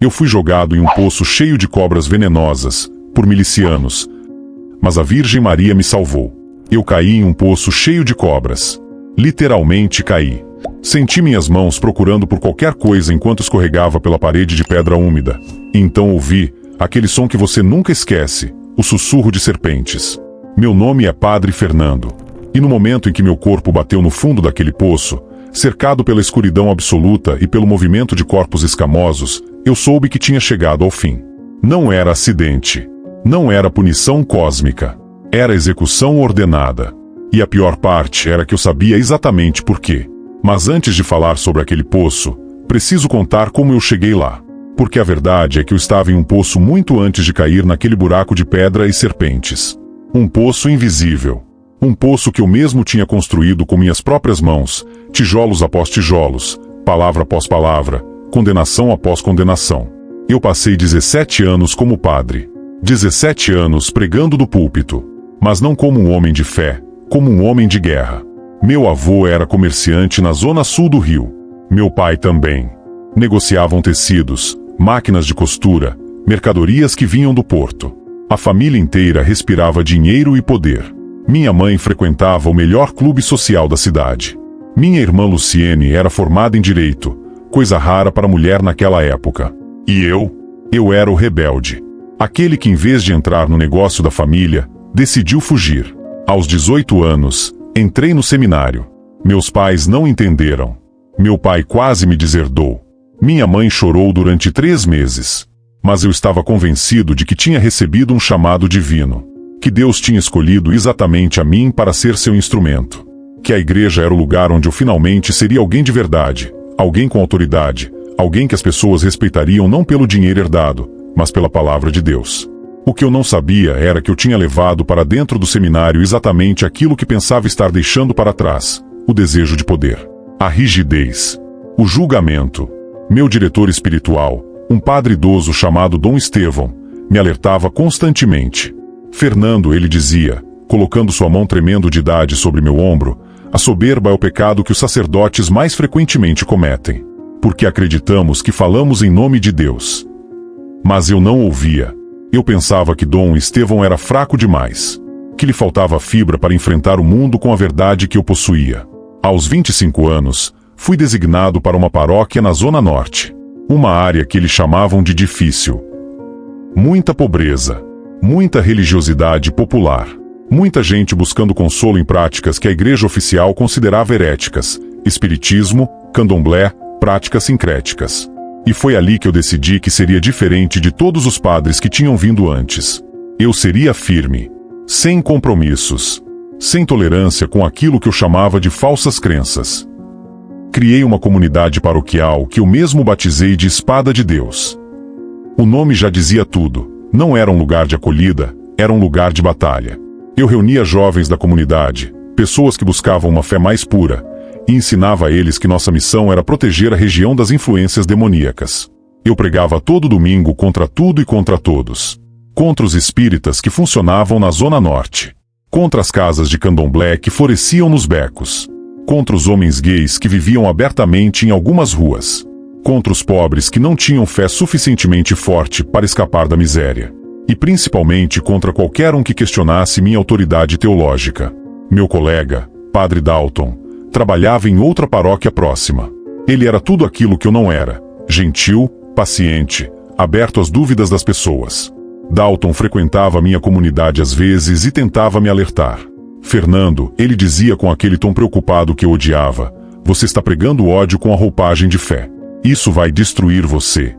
Eu fui jogado em um poço cheio de cobras venenosas, por milicianos. Mas a Virgem Maria me salvou. Eu caí em um poço cheio de cobras. Literalmente caí. Senti minhas mãos procurando por qualquer coisa enquanto escorregava pela parede de pedra úmida. E então ouvi aquele som que você nunca esquece, o sussurro de serpentes. Meu nome é Padre Fernando. E no momento em que meu corpo bateu no fundo daquele poço, cercado pela escuridão absoluta e pelo movimento de corpos escamosos, eu soube que tinha chegado ao fim. Não era acidente. Não era punição cósmica. Era execução ordenada. E a pior parte era que eu sabia exatamente por quê. Mas antes de falar sobre aquele poço, preciso contar como eu cheguei lá. Porque a verdade é que eu estava em um poço muito antes de cair naquele buraco de pedra e serpentes. Um poço invisível. Um poço que eu mesmo tinha construído com minhas próprias mãos, tijolos após tijolos, palavra após palavra, condenação após condenação. Eu passei 17 anos como padre. 17 anos pregando do púlpito. Mas não como um homem de fé, como um homem de guerra. Meu avô era comerciante na zona sul do Rio. Meu pai também. Negociavam tecidos, máquinas de costura, mercadorias que vinham do porto. A família inteira respirava dinheiro e poder. Minha mãe frequentava o melhor clube social da cidade. Minha irmã Luciene era formada em direito, coisa rara para mulher naquela época. E eu era o rebelde. Aquele que, em vez de entrar no negócio da família, decidiu fugir. Aos 18 anos, entrei no seminário. Meus pais não entenderam. Meu pai quase me deserdou. Minha mãe chorou durante 3 meses. Mas eu estava convencido de que tinha recebido um chamado divino. Que Deus tinha escolhido exatamente a mim para ser seu instrumento. Que a igreja era o lugar onde eu finalmente seria alguém de verdade, alguém com autoridade, alguém que as pessoas respeitariam não pelo dinheiro herdado, mas pela palavra de Deus. O que eu não sabia era que eu tinha levado para dentro do seminário exatamente aquilo que pensava estar deixando para trás: o desejo de poder, a rigidez, o julgamento. Meu diretor espiritual, um padre idoso chamado Dom Estevão, me alertava constantemente. Fernando, ele dizia, colocando sua mão tremendo de idade sobre meu ombro, a soberba é o pecado que os sacerdotes mais frequentemente cometem. Porque acreditamos que falamos em nome de Deus. Mas eu não ouvia. Eu pensava que Dom Estevão era fraco demais. Que lhe faltava fibra para enfrentar o mundo com a verdade que eu possuía. Aos 25 anos, fui designado para uma paróquia na Zona Norte. Uma área que eles chamavam de difícil. Muita pobreza. Muita religiosidade popular. Muita gente buscando consolo em práticas que a igreja oficial considerava heréticas. Espiritismo, candomblé, práticas sincréticas. E foi ali que eu decidi que seria diferente de todos os padres que tinham vindo antes. Eu seria firme. Sem compromissos. Sem tolerância com aquilo que eu chamava de falsas crenças. Criei uma comunidade paroquial que eu mesmo batizei de Espada de Deus. O nome já dizia tudo. Não era um lugar de acolhida, era um lugar de batalha. Eu reunia jovens da comunidade, pessoas que buscavam uma fé mais pura, e ensinava a eles que nossa missão era proteger a região das influências demoníacas. Eu pregava todo domingo contra tudo e contra todos. Contra os espíritas que funcionavam na Zona Norte. Contra as casas de candomblé que floresciam nos becos. Contra os homens gays que viviam abertamente em algumas ruas. Contra os pobres que não tinham fé suficientemente forte para escapar da miséria. E principalmente contra qualquer um que questionasse minha autoridade teológica. Meu colega, Padre Dalton, trabalhava em outra paróquia próxima. Ele era tudo aquilo que eu não era: gentil, paciente, aberto às dúvidas das pessoas. Dalton frequentava minha comunidade às vezes e tentava me alertar. Fernando, ele dizia com aquele tom preocupado que eu odiava: você está pregando ódio com a roupagem de fé. Isso vai destruir você.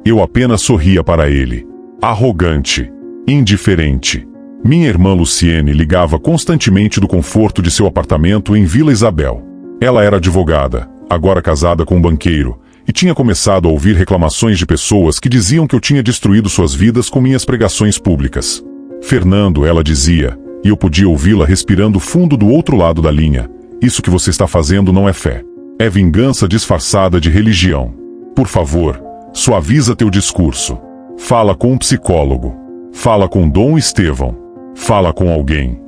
Eu apenas sorria para ele. Arrogante. Indiferente. Minha irmã Luciene ligava constantemente do conforto de seu apartamento em Vila Isabel. Ela era advogada, agora casada com um banqueiro, e tinha começado a ouvir reclamações de pessoas que diziam que eu tinha destruído suas vidas com minhas pregações públicas. Fernando, ela dizia, e eu podia ouvi-la respirando fundo do outro lado da linha: isso que você está fazendo não é fé. É vingança disfarçada de religião. Por favor, suaviza teu discurso. Fala com um psicólogo. Fala com Dom Estevão. Fala com alguém.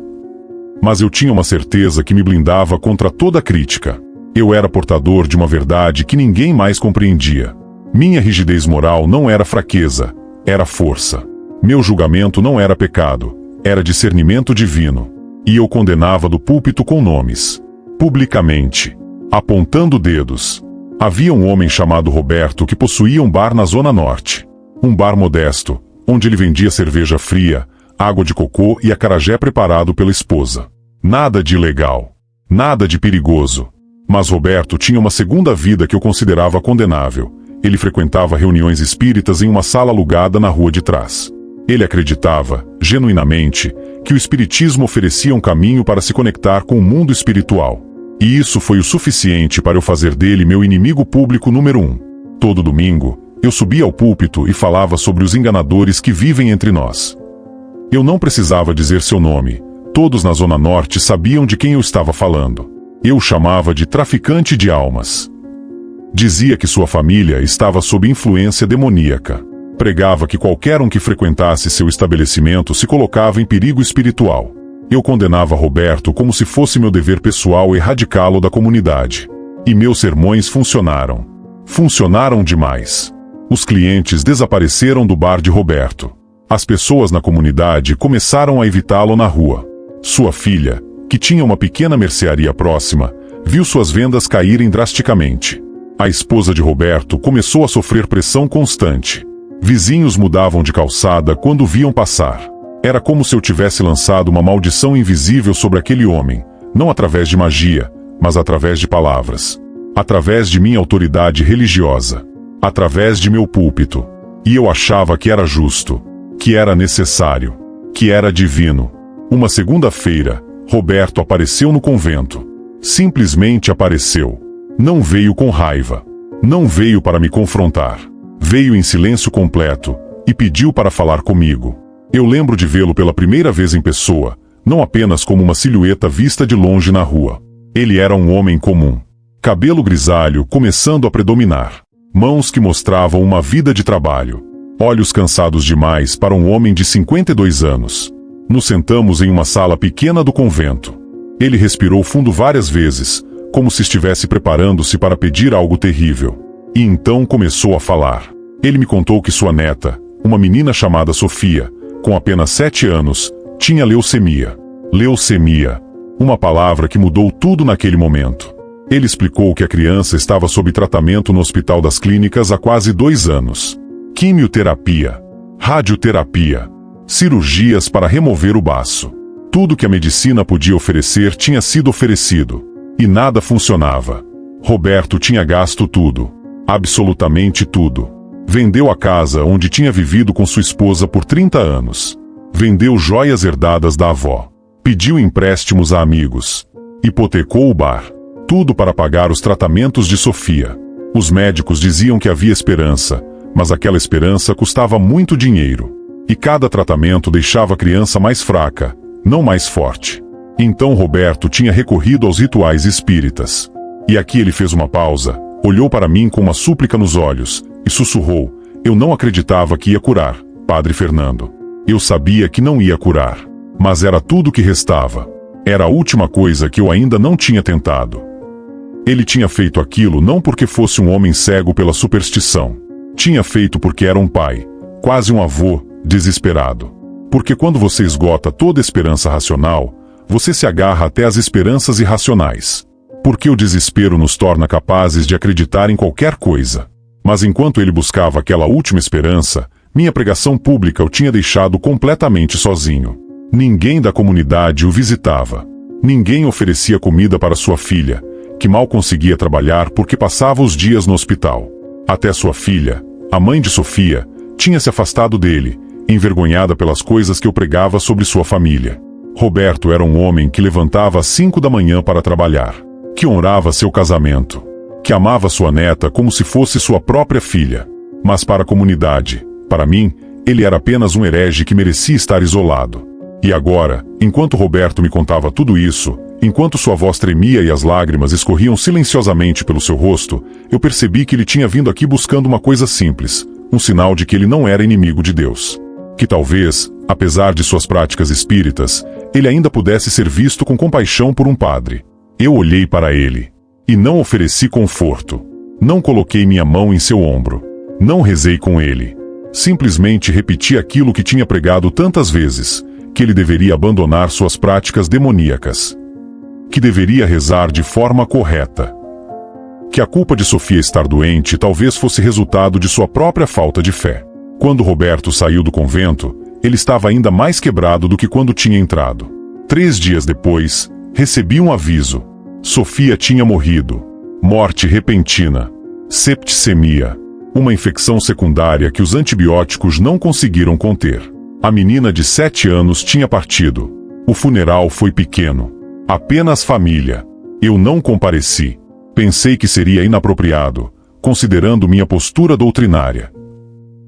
Mas eu tinha uma certeza que me blindava contra toda crítica. Eu era portador de uma verdade que ninguém mais compreendia. Minha rigidez moral não era fraqueza, era força. Meu julgamento não era pecado, era discernimento divino. E eu condenava do púlpito com nomes. Publicamente. Apontando dedos. Havia um homem chamado Roberto que possuía um bar na Zona Norte. Um bar modesto, onde ele vendia cerveja fria, água de cocô e acarajé preparado pela esposa. Nada de ilegal. Nada de perigoso. Mas Roberto tinha uma segunda vida que eu considerava condenável. Ele frequentava reuniões espíritas em uma sala alugada na rua de trás. Ele acreditava, genuinamente, que o espiritismo oferecia um caminho para se conectar com o mundo espiritual. E isso foi o suficiente para eu fazer dele meu inimigo público número 1. Todo domingo, eu subia ao púlpito e falava sobre os enganadores que vivem entre nós. Eu não precisava dizer seu nome. Todos na Zona Norte sabiam de quem eu estava falando. Eu o chamava de traficante de almas. Dizia que sua família estava sob influência demoníaca. Pregava que qualquer um que frequentasse seu estabelecimento se colocava em perigo espiritual. Eu condenava Roberto como se fosse meu dever pessoal erradicá-lo da comunidade. E meus sermões funcionaram. Funcionaram demais. Os clientes desapareceram do bar de Roberto. As pessoas na comunidade começaram a evitá-lo na rua. Sua filha, que tinha uma pequena mercearia próxima, viu suas vendas caírem drasticamente. A esposa de Roberto começou a sofrer pressão constante. Vizinhos mudavam de calçada quando o viam passar. Era como se eu tivesse lançado uma maldição invisível sobre aquele homem, não através de magia, mas através de palavras. Através de minha autoridade religiosa. Através de meu púlpito. E eu achava que era justo, que era necessário, que era divino. Uma segunda-feira, Roberto apareceu no convento. Simplesmente apareceu. Não veio com raiva. Não veio para me confrontar. Veio em silêncio completo e pediu para falar comigo. Eu lembro de vê-lo pela primeira vez em pessoa, não apenas como uma silhueta vista de longe na rua. Ele era um homem comum. Cabelo grisalho começando a predominar. Mãos que mostravam uma vida de trabalho. Olhos cansados demais para um homem de 52 anos. Nos sentamos em uma sala pequena do convento. Ele respirou fundo várias vezes, como se estivesse preparando-se para pedir algo terrível. E então começou a falar. Ele me contou que sua neta, uma menina chamada Sofia, com apenas 7 anos, tinha leucemia. Leucemia. Uma palavra que mudou tudo naquele momento. Ele explicou que a criança estava sob tratamento no Hospital das Clínicas há quase 2 anos. Quimioterapia. Radioterapia. Cirurgias para remover o baço. Tudo que a medicina podia oferecer tinha sido oferecido. E nada funcionava. Roberto tinha gasto tudo. Absolutamente tudo. Vendeu a casa onde tinha vivido com sua esposa por 30 anos. Vendeu joias herdadas da avó. Pediu empréstimos a amigos. Hipotecou o bar. Tudo para pagar os tratamentos de Sofia. Os médicos diziam que havia esperança, mas aquela esperança custava muito dinheiro. E cada tratamento deixava a criança mais fraca, não mais forte. Então Roberto tinha recorrido aos rituais espíritas. E aqui ele fez uma pausa, olhou para mim com uma súplica nos olhos, e sussurrou: eu não acreditava que ia curar, Padre Fernando. Eu sabia que não ia curar. Mas era tudo que restava. Era a última coisa que eu ainda não tinha tentado. Ele tinha feito aquilo não porque fosse um homem cego pela superstição. Tinha feito porque era um pai, quase um avô, desesperado. Porque quando você esgota toda esperança racional, você se agarra até as esperanças irracionais. Porque o desespero nos torna capazes de acreditar em qualquer coisa. Mas enquanto ele buscava aquela última esperança, minha pregação pública o tinha deixado completamente sozinho. Ninguém da comunidade o visitava. Ninguém oferecia comida para sua filha, que mal conseguia trabalhar porque passava os dias no hospital. Até sua filha, a mãe de Sofia, tinha se afastado dele, envergonhada pelas coisas que eu pregava sobre sua família. Roberto era um homem que levantava às 5 da manhã para trabalhar, que honrava seu casamento, que amava sua neta como se fosse sua própria filha. Mas para a comunidade, para mim, ele era apenas um herege que merecia estar isolado. E agora, enquanto Roberto me contava tudo isso, enquanto sua voz tremia e as lágrimas escorriam silenciosamente pelo seu rosto, eu percebi que ele tinha vindo aqui buscando uma coisa simples, um sinal de que ele não era inimigo de Deus. Que talvez, apesar de suas práticas espíritas, ele ainda pudesse ser visto com compaixão por um padre. Eu olhei para ele. E não ofereci conforto. Não coloquei minha mão em seu ombro. Não rezei com ele. Simplesmente repeti aquilo que tinha pregado tantas vezes, que ele deveria abandonar suas práticas demoníacas. Que deveria rezar de forma correta. Que a culpa de Sofia estar doente talvez fosse resultado de sua própria falta de fé. Quando Roberto saiu do convento, ele estava ainda mais quebrado do que quando tinha entrado. 3 dias depois, recebi um aviso. Sofia tinha morrido. Morte repentina. Septicemia. Uma infecção secundária que os antibióticos não conseguiram conter. A menina de 7 anos tinha partido. O funeral foi pequeno. Apenas família. Eu não compareci. Pensei que seria inapropriado, considerando minha postura doutrinária.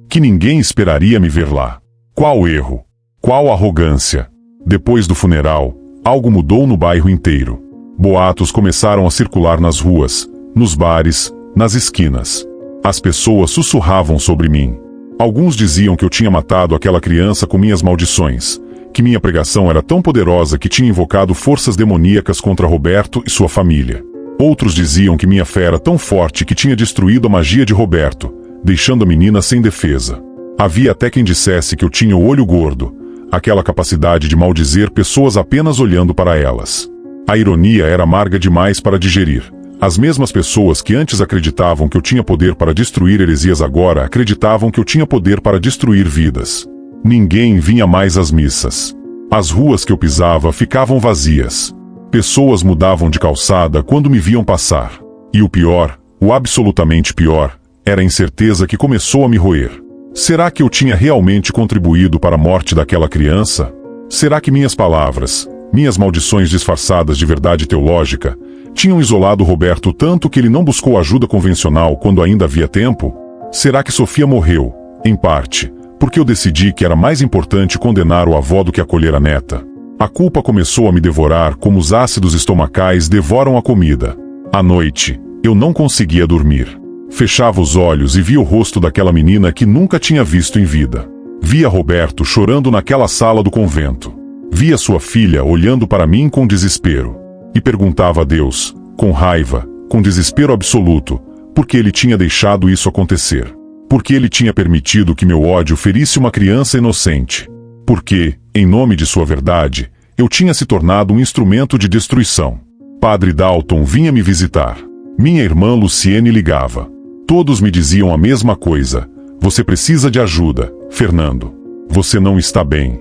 Que ninguém esperaria me ver lá. Qual erro? Qual arrogância? Depois do funeral, algo mudou no bairro inteiro. Boatos começaram a circular nas ruas, nos bares, nas esquinas. As pessoas sussurravam sobre mim. Alguns diziam que eu tinha matado aquela criança com minhas maldições, que minha pregação era tão poderosa que tinha invocado forças demoníacas contra Roberto e sua família. Outros diziam que minha fé era tão forte que tinha destruído a magia de Roberto, deixando a menina sem defesa. Havia até quem dissesse que eu tinha o olho gordo, aquela capacidade de maldizer pessoas apenas olhando para elas. A ironia era amarga demais para digerir. As mesmas pessoas que antes acreditavam que eu tinha poder para destruir heresias agora acreditavam que eu tinha poder para destruir vidas. Ninguém vinha mais às missas. As ruas que eu pisava ficavam vazias. Pessoas mudavam de calçada quando me viam passar. E o pior, o absolutamente pior, era a incerteza que começou a me roer. Será que eu tinha realmente contribuído para a morte daquela criança? Será que minhas palavras, minhas maldições disfarçadas de verdade teológica, tinham isolado Roberto tanto que ele não buscou ajuda convencional quando ainda havia tempo? Será que Sofia morreu, em parte, porque eu decidi que era mais importante condenar o avô do que acolher a neta? A culpa começou a me devorar como os ácidos estomacais devoram a comida. À noite, eu não conseguia dormir. Fechava os olhos e via o rosto daquela menina que nunca tinha visto em vida. Via Roberto chorando naquela sala do convento. Via sua filha olhando para mim com desespero. E perguntava a Deus, com raiva, com desespero absoluto, por que ele tinha deixado isso acontecer. Por que ele tinha permitido que meu ódio ferisse uma criança inocente. Porque, em nome de sua verdade, eu tinha se tornado um instrumento de destruição. Padre Dalton vinha me visitar. Minha irmã Luciene ligava. Todos me diziam a mesma coisa. Você precisa de ajuda, Fernando. Você não está bem.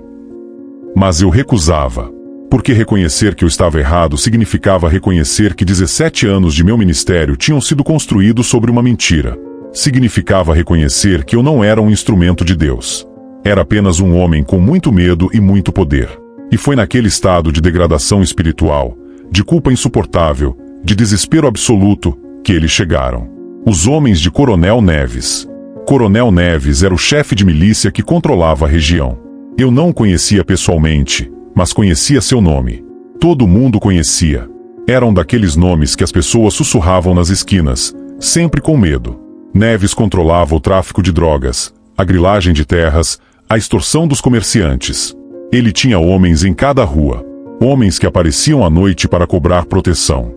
Mas eu recusava. Porque reconhecer que eu estava errado significava reconhecer que 17 anos de meu ministério tinham sido construídos sobre uma mentira. Significava reconhecer que eu não era um instrumento de Deus. Era apenas um homem com muito medo e muito poder. E foi naquele estado de degradação espiritual, de culpa insuportável, de desespero absoluto, que eles chegaram. Os homens de Coronel Neves. Coronel Neves era o chefe de milícia que controlava a região. Eu não o conhecia pessoalmente, mas conhecia seu nome. Todo mundo conhecia. Eram daqueles nomes que as pessoas sussurravam nas esquinas, sempre com medo. Neves controlava o tráfico de drogas, a grilagem de terras, a extorsão dos comerciantes. Ele tinha homens em cada rua. Homens que apareciam à noite para cobrar proteção.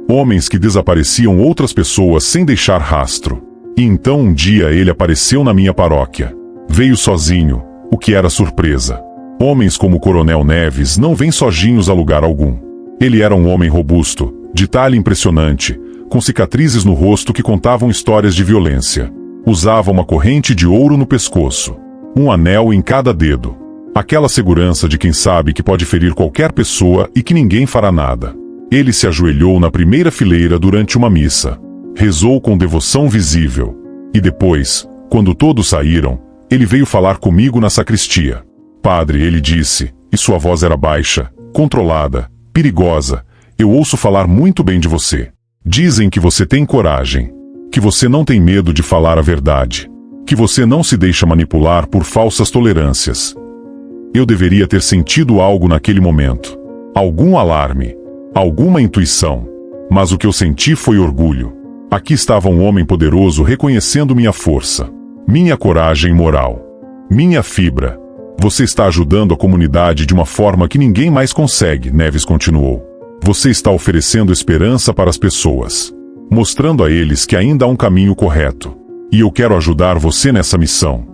Homens que desapareciam outras pessoas sem deixar rastro. E então um dia ele apareceu na minha paróquia. Veio sozinho, o que era surpresa. Homens como o Coronel Neves não vêm sozinhos a lugar algum. Ele era um homem robusto, de talhe impressionante, com cicatrizes no rosto que contavam histórias de violência. Usava uma corrente de ouro no pescoço. Um anel em cada dedo. Aquela segurança de quem sabe que pode ferir qualquer pessoa e que ninguém fará nada. Ele se ajoelhou na primeira fileira durante uma missa. Rezou com devoção visível. E depois, quando todos saíram, ele veio falar comigo na sacristia. Padre, ele disse, e sua voz era baixa, controlada, perigosa, eu ouço falar muito bem de você. Dizem que você tem coragem. Que você não tem medo de falar a verdade. Que você não se deixa manipular por falsas tolerâncias. Eu deveria ter sentido algo naquele momento. Algum alarme. Alguma intuição. Mas o que eu senti foi orgulho. Aqui estava um homem poderoso reconhecendo minha força. Minha coragem moral. Minha fibra. Você está ajudando a comunidade de uma forma que ninguém mais consegue, Neves continuou. Você está oferecendo esperança para as pessoas. Mostrando a eles que ainda há um caminho correto. E eu quero ajudar você nessa missão.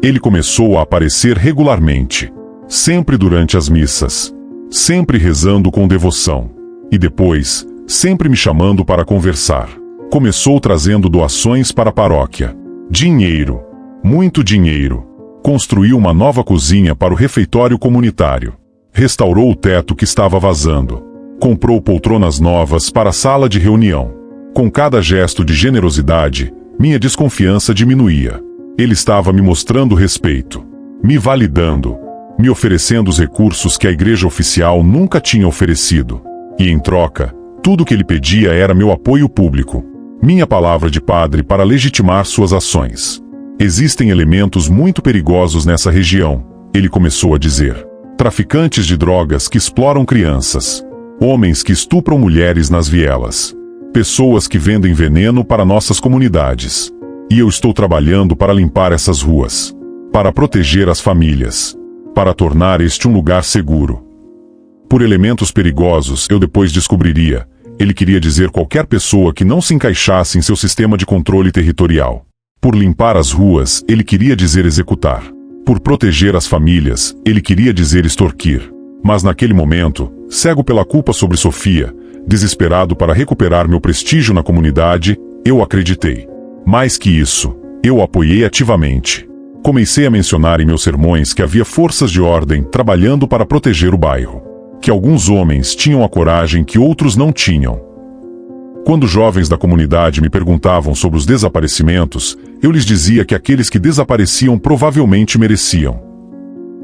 Ele começou a aparecer regularmente, sempre durante as missas, sempre rezando com devoção. E depois, sempre me chamando para conversar. Começou trazendo doações para a paróquia. Dinheiro. Muito dinheiro. Construiu uma nova cozinha para o refeitório comunitário. Restaurou o teto que estava vazando. Comprou poltronas novas para a sala de reunião. Com cada gesto de generosidade, minha desconfiança diminuía. Ele estava me mostrando respeito, me validando, me oferecendo os recursos que a igreja oficial nunca tinha oferecido. E em troca, tudo que ele pedia era meu apoio público, minha palavra de padre para legitimar suas ações. Existem elementos muito perigosos nessa região, ele começou a dizer. Traficantes de drogas que exploram crianças, homens que estupram mulheres nas vielas, pessoas que vendem veneno para nossas comunidades. E eu estou trabalhando para limpar essas ruas, para proteger as famílias, para tornar este um lugar seguro. Por elementos perigosos, eu depois descobriria, ele queria dizer qualquer pessoa que não se encaixasse em seu sistema de controle territorial. Por limpar as ruas, ele queria dizer executar. Por proteger as famílias, ele queria dizer extorquir. Mas naquele momento, cego pela culpa sobre Sofia, desesperado para recuperar meu prestígio na comunidade, eu acreditei. Mais que isso, eu o apoiei ativamente. Comecei a mencionar em meus sermões que havia forças de ordem trabalhando para proteger o bairro. Que alguns homens tinham a coragem que outros não tinham. Quando jovens da comunidade me perguntavam sobre os desaparecimentos, eu lhes dizia que aqueles que desapareciam provavelmente mereciam.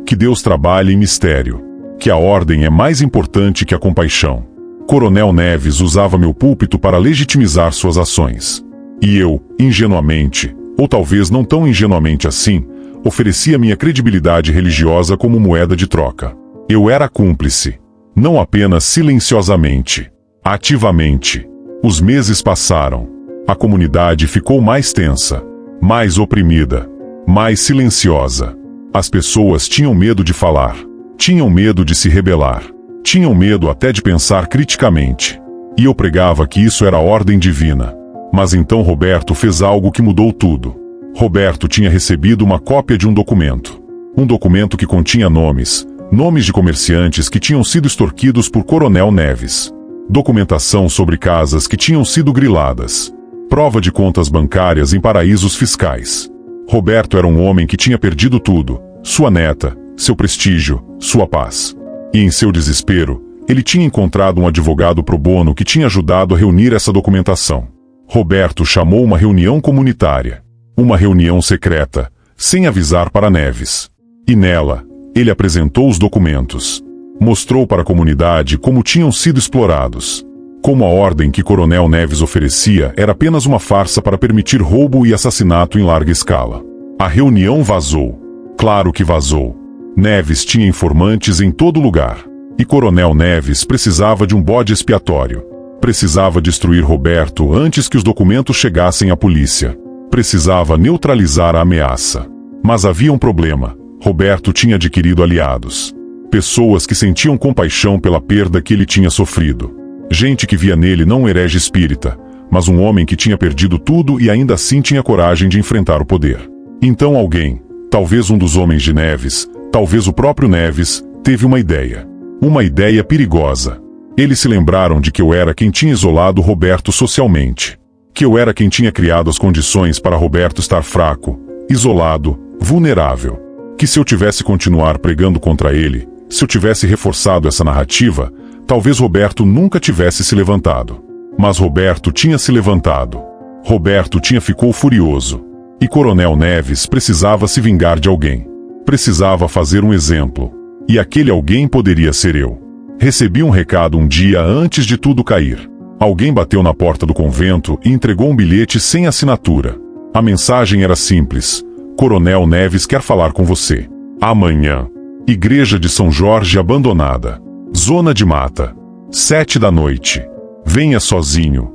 Que Deus trabalha em mistério. Que a ordem é mais importante que a compaixão. Coronel Neves usava meu púlpito para legitimizar suas ações. E eu, ingenuamente, ou talvez não tão ingenuamente assim, oferecia minha credibilidade religiosa como moeda de troca. Eu era cúmplice. Não apenas silenciosamente, ativamente. Os meses passaram. A comunidade ficou mais tensa, mais oprimida, mais silenciosa. As pessoas tinham medo de falar, tinham medo de se rebelar, tinham medo até de pensar criticamente. E eu pregava que isso era ordem divina. Mas então Roberto fez algo que mudou tudo. Roberto tinha recebido uma cópia de um documento. Um documento que continha nomes de comerciantes que tinham sido extorquidos por Coronel Neves. Documentação sobre casas que tinham sido griladas. Prova de contas bancárias em paraísos fiscais. Roberto era um homem que tinha perdido tudo: sua neta, seu prestígio, sua paz. E em seu desespero, ele tinha encontrado um advogado pro bono que tinha ajudado a reunir essa documentação. Roberto chamou uma reunião comunitária. Uma reunião secreta, sem avisar para Neves. E nela, ele apresentou os documentos. Mostrou para a comunidade como tinham sido explorados. Como a ordem que Coronel Neves oferecia era apenas uma farsa para permitir roubo e assassinato em larga escala. A reunião vazou. Claro que vazou. Neves tinha informantes em todo lugar. E Coronel Neves precisava de um bode expiatório. Precisava destruir Roberto antes que os documentos chegassem à polícia. Precisava neutralizar a ameaça. Mas havia um problema. Roberto tinha adquirido aliados. Pessoas que sentiam compaixão pela perda que ele tinha sofrido. Gente que via nele não um herege espírita, mas um homem que tinha perdido tudo e ainda assim tinha coragem de enfrentar o poder. Então alguém, talvez um dos homens de Neves, talvez o próprio Neves, teve uma ideia. Uma ideia perigosa. Eles se lembraram de que eu era quem tinha isolado Roberto socialmente. Que eu era quem tinha criado as condições para Roberto estar fraco, isolado, vulnerável. Que se eu tivesse continuar pregando contra ele, se eu tivesse reforçado essa narrativa, talvez Roberto nunca tivesse se levantado. Mas Roberto tinha se levantado. Roberto ficou furioso. E Coronel Neves precisava se vingar de alguém. Precisava fazer um exemplo. E aquele alguém poderia ser eu. Recebi um recado um dia antes de tudo cair. Alguém bateu na porta do convento e entregou um bilhete sem assinatura. A mensagem era simples: Coronel Neves quer falar com você. Amanhã. Igreja de São Jorge abandonada. Zona de mata. 7 da noite. Venha sozinho.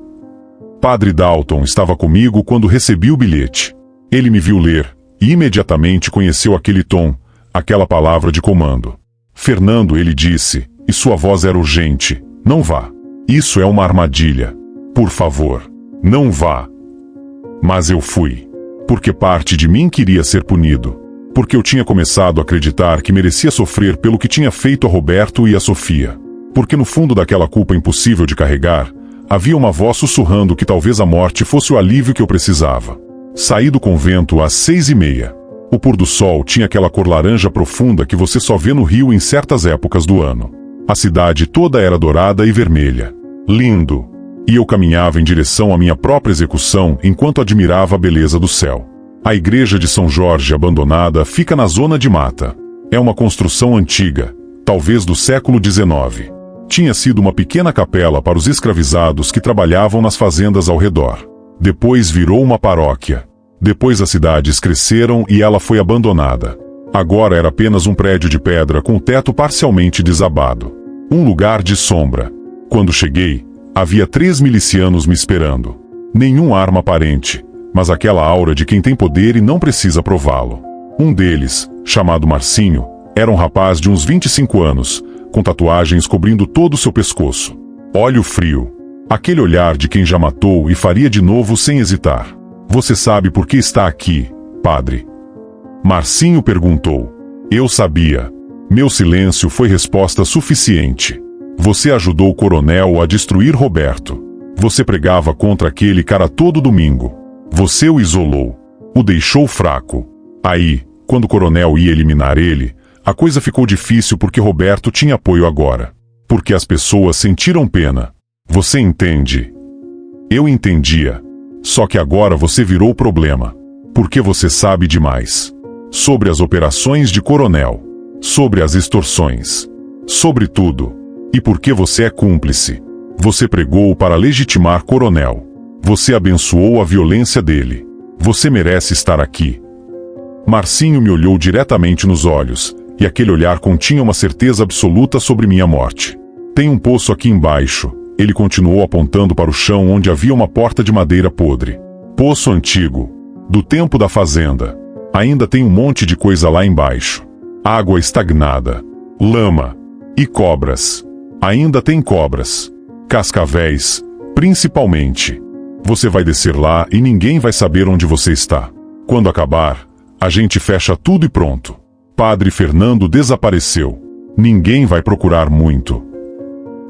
Padre Dalton estava comigo quando recebi o bilhete. Ele me viu ler e imediatamente conheceu aquele tom, aquela palavra de comando. Fernando, ele disse, e sua voz era urgente: não vá. Isso é uma armadilha. Por favor, não vá. Mas eu fui. Porque parte de mim queria ser punido. Porque eu tinha começado a acreditar que merecia sofrer pelo que tinha feito a Roberto e a Sofia. Porque no fundo daquela culpa impossível de carregar, havia uma voz sussurrando que talvez a morte fosse o alívio que eu precisava. Saí do convento às 6:30. O pôr do sol tinha aquela cor laranja profunda que você só vê no Rio em certas épocas do ano. A cidade toda era dourada e vermelha. Lindo. E eu caminhava em direção à minha própria execução enquanto admirava a beleza do céu. A igreja de São Jorge, abandonada, fica na zona de mata. É uma construção antiga, talvez do século XIX. Tinha sido uma pequena capela para os escravizados que trabalhavam nas fazendas ao redor. Depois virou uma paróquia. Depois as cidades cresceram e ela foi abandonada. Agora era apenas um prédio de pedra com o teto parcialmente desabado. Um lugar de sombra. Quando cheguei, havia 3 milicianos me esperando. Nenhum arma aparente, mas aquela aura de quem tem poder e não precisa prová-lo. Um deles, chamado Marcinho, era um rapaz de uns 25 anos, com tatuagens cobrindo todo o seu pescoço. Olho frio. Aquele olhar de quem já matou e faria de novo sem hesitar. Você sabe por que está aqui, padre? Marcinho perguntou. Eu sabia. Meu silêncio foi resposta suficiente. Você ajudou o coronel a destruir Roberto. Você pregava contra aquele cara todo domingo. Você o isolou. O deixou fraco. Aí, quando o coronel ia eliminar ele, a coisa ficou difícil porque Roberto tinha apoio agora. Porque as pessoas sentiram pena. Você entende? Eu entendia. Só que agora você virou o problema. Porque você sabe demais. Sobre as operações de coronel. Sobre as extorsões. Sobre tudo. E porque você é cúmplice. Você pregou para legitimar coronel. Você abençoou a violência dele. Você merece estar aqui. Marcinho me olhou diretamente nos olhos, e aquele olhar continha uma certeza absoluta sobre minha morte. Tem um poço aqui embaixo. Ele continuou apontando para o chão onde havia uma porta de madeira podre. Poço antigo. Do tempo da fazenda. Ainda tem um monte de coisa lá embaixo. Água estagnada. Lama. E cobras. Ainda tem cobras. Cascavéis. Principalmente. Você vai descer lá e ninguém vai saber onde você está. Quando acabar, a gente fecha tudo e pronto. Padre Fernando desapareceu. Ninguém vai procurar muito.